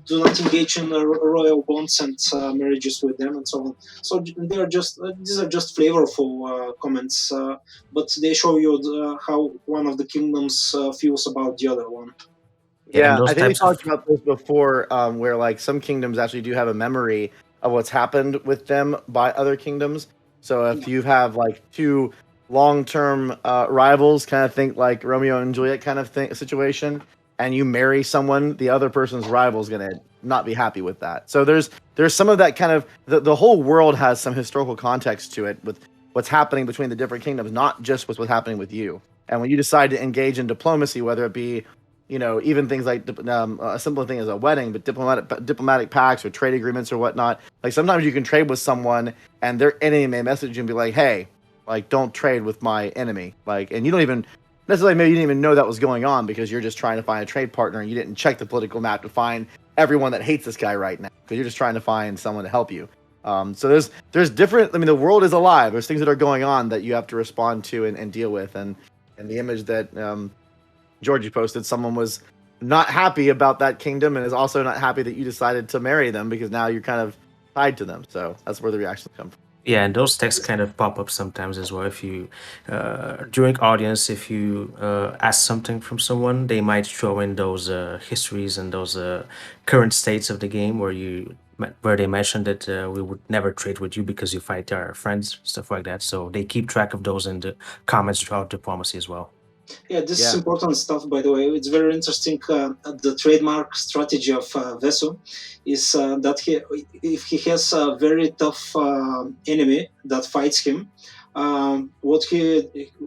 do not engage in royal bonds and marriages with them, and so on. So they are just these are just flavorful comments, but they show you how one of the kingdoms feels about the other one.
Yeah, and
Yeah,
those
I think we
types of
talked about this before, where like some kingdoms actually do have a memory of what's happened with them by other kingdoms. So if
Yeah.
you have like two long-term rivals, kind of think like Romeo and Juliet kind of thing situation, and you marry someone, the other person's rival is gonna not be happy with that. So there's some of that kind of the whole world has some historical context to it with what's happening between the different kingdoms, not just what's happening with you. And when you decide to engage in diplomacy, whether it be even things like a simple thing as a wedding, but diplomatic pacts or trade agreements or whatnot. Like sometimes you can trade with someone, and their enemy may message you and be like, "Hey, like don't trade with my enemy." Like, and you don't even necessarily maybe you didn't even know that was going on because you're just trying to find a trade partner and you didn't check the political map to find everyone that hates this guy right now because you're just trying to find someone to help you. So there's different. I mean, the world is alive. There's things that are going on that you have to respond to and deal with, and the image that Georgie posted, someone was not happy about that kingdom and is also not happy that you decided to marry them because now you're kind of tied to them. So that's where the reactions come from.
Yeah, and those texts kind of pop up sometimes as well. If you, during audience, if you ask something from someone, they might throw in those histories and those current states of the game where they mentioned that we would never trade with you because you fight our friends, stuff like that. So they keep track of those in the comments throughout diplomacy as well.
Yeah, this is
Yeah.
important stuff, by the way. It's very interesting. The trademark strategy of Vesu is that if he has a very tough enemy that fights him,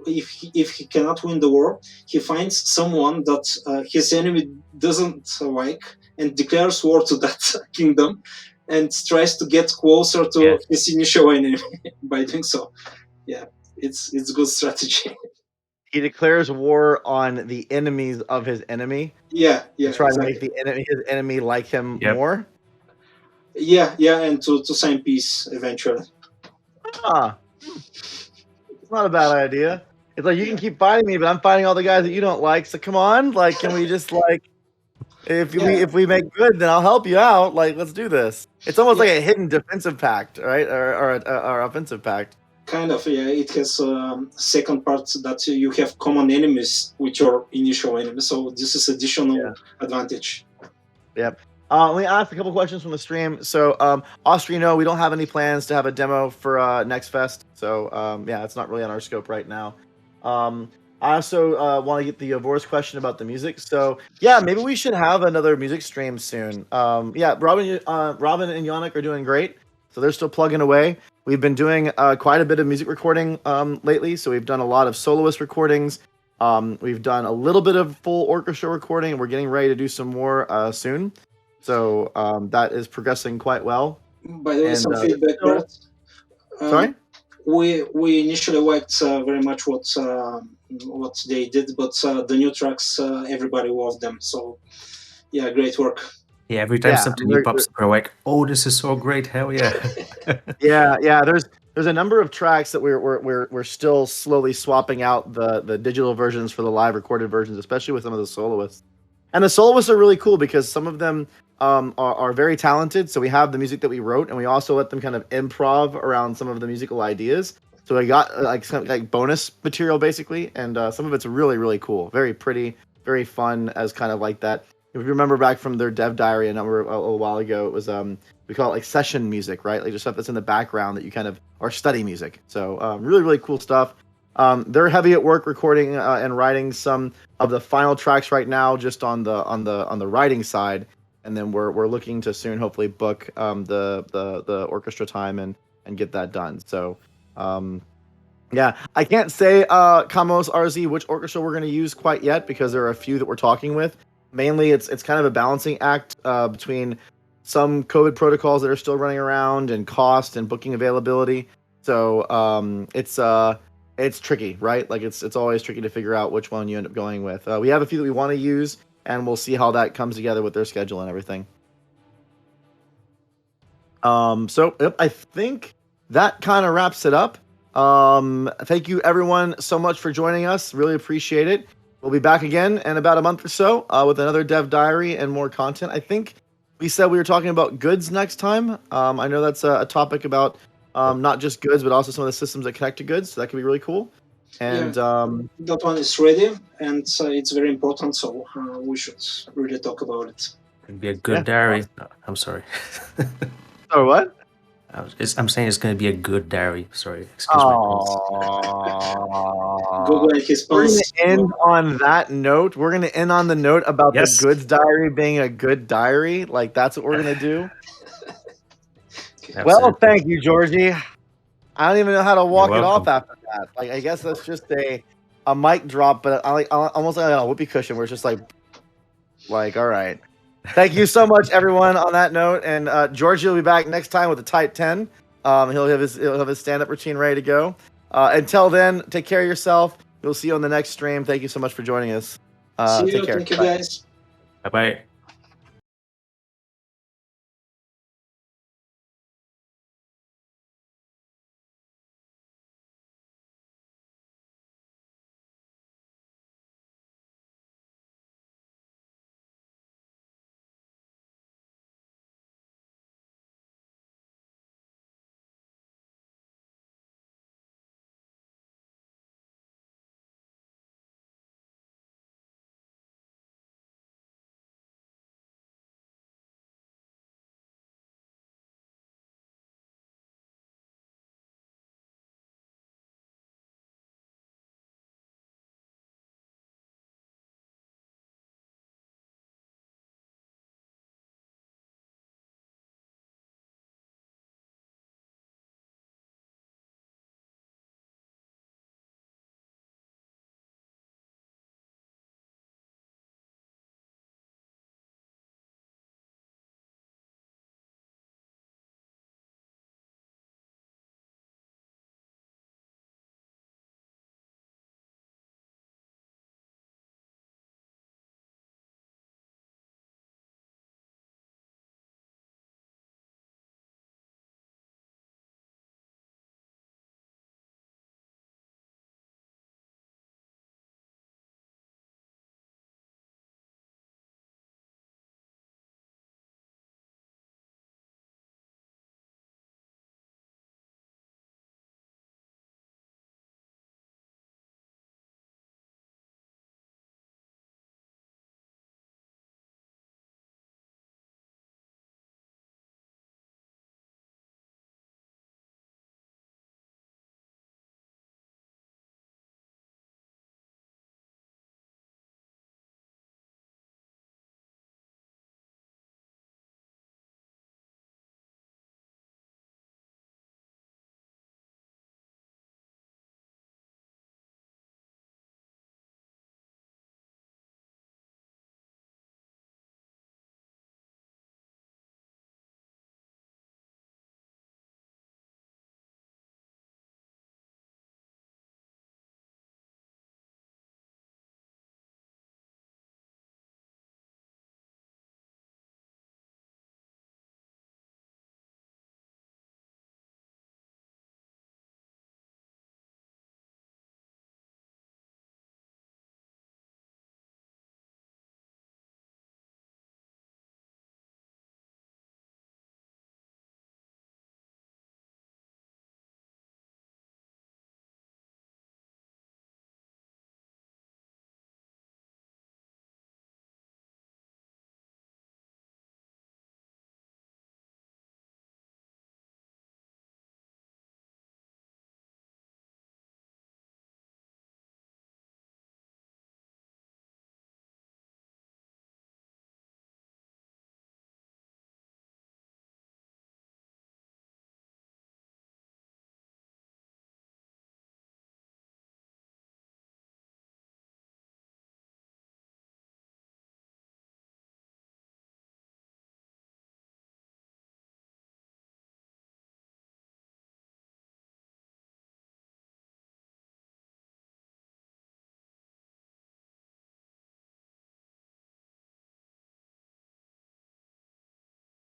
if he cannot win the war, he finds someone that his enemy doesn't like and declares war to that kingdom, and tries to get closer to
Yes.
his initial enemy by doing so. Yeah, it's good strategy.
He declares war on the enemies of his enemy
Yeah,
to
yeah,
try to make
exactly.
his enemy like him
Yep.
more.
Yeah, and to sign peace eventually.
Ah, it's not a bad idea. It's like you can
Yeah,
keep fighting me, but I'm fighting all the guys that you don't like. So come on, like, can we just like
yeah,
if we make good, then I'll help you out. Like, let's do this. It's almost
yeah,
like a hidden defensive pact, right? Or offensive pact.
kind of. Yeah, it has second part that you have common enemies with your initial enemy, so this is
Yeah.
additional advantage.
Yep. Let me ask a couple questions from the stream. So, Austrino, we don't have any plans to have a demo for Next Fest. So, yeah, it's not really on our scope right now. I also want to get the Voice question about the music. So, yeah, maybe we should have another music stream soon. Yeah, Robin and Yannick are doing great. So they're still plugging away. We've been doing quite a bit of music recording lately. So we've done a lot of soloist recordings. We've done a little bit of full orchestra recording, and we're getting ready to do some more soon. So that is progressing quite well.
By the way,
And
some feedback,
still,
Bert. Um,
sorry.
we initially liked very much what they did, but the new tracks, everybody loved them. So yeah, great work.
Yeah, every time
Yeah,
something new pops up, we're like, "Oh, this is so great! Hell yeah!"
yeah. There's a number of tracks that we're still slowly swapping out the digital versions for the live recorded versions, especially with some of the soloists. And the soloists are really cool because some of them are very talented. So we have the music that we wrote, and we also let them kind of improv around some of the musical ideas. So we got like some like bonus material basically, and some of it's really really cool, very pretty, very fun as kind of like that. If you remember back from their DevDiary a while ago, it was we call it like session music, right? Like just stuff that's in the background that you kind of or study music. So really really cool stuff. They're heavy at work recording and writing some of the final tracks right now, just on the writing side, and then we're looking to soon hopefully book the orchestra time and get that done. So yeah, I can't say Kamos RZ which orchestra we're going to use quite yet because there are a few that we're talking with. Mainly, it's kind of a balancing act between some COVID protocols that are still running around and cost and booking availability. So it's tricky, right? Like it's always tricky to figure out which one you end up going with. We have a few that we want to use, and we'll see how that comes together with their schedule and everything. So yep, I think that kind of wraps it up. Thank you everyone so much for joining us. Really appreciate it. We'll be back again in about a month or so with another Dev Diary and more content. I think we said we were talking about goods next time. I know that's a topic about not just goods, but also some of the systems that connect to goods. So that could be really cool. And
That one is ready, and it's very important. So we should really talk about it.
It'd be a good
yeah,
diary.
awesome.
No, I'm sorry.
So what?
I'm saying it's going to be a good diary. Sorry, excuse my friends.
Google and his
We're
puns.
gonna end on that note. We're gonna end on the note about the
Yes.
goods diary being a good diary. Like that's what we're gonna do.
That's
Well,
it.
thank you, Georgie. I don't even know how to walk it off
welcome.
after that. Like I guess that's just a mic drop, but I almost like a whoopee cushion where it's just like all right. Thank you so much, everyone. On that note, and Georgie will be back next time with a Type 10. He'll have his stand-up routine ready to go. Until then, take care of yourself. We'll see you on the next stream. Thank you so much for joining us.
See you.
Take care.
Thank you,
Bye.
guys.
Bye bye.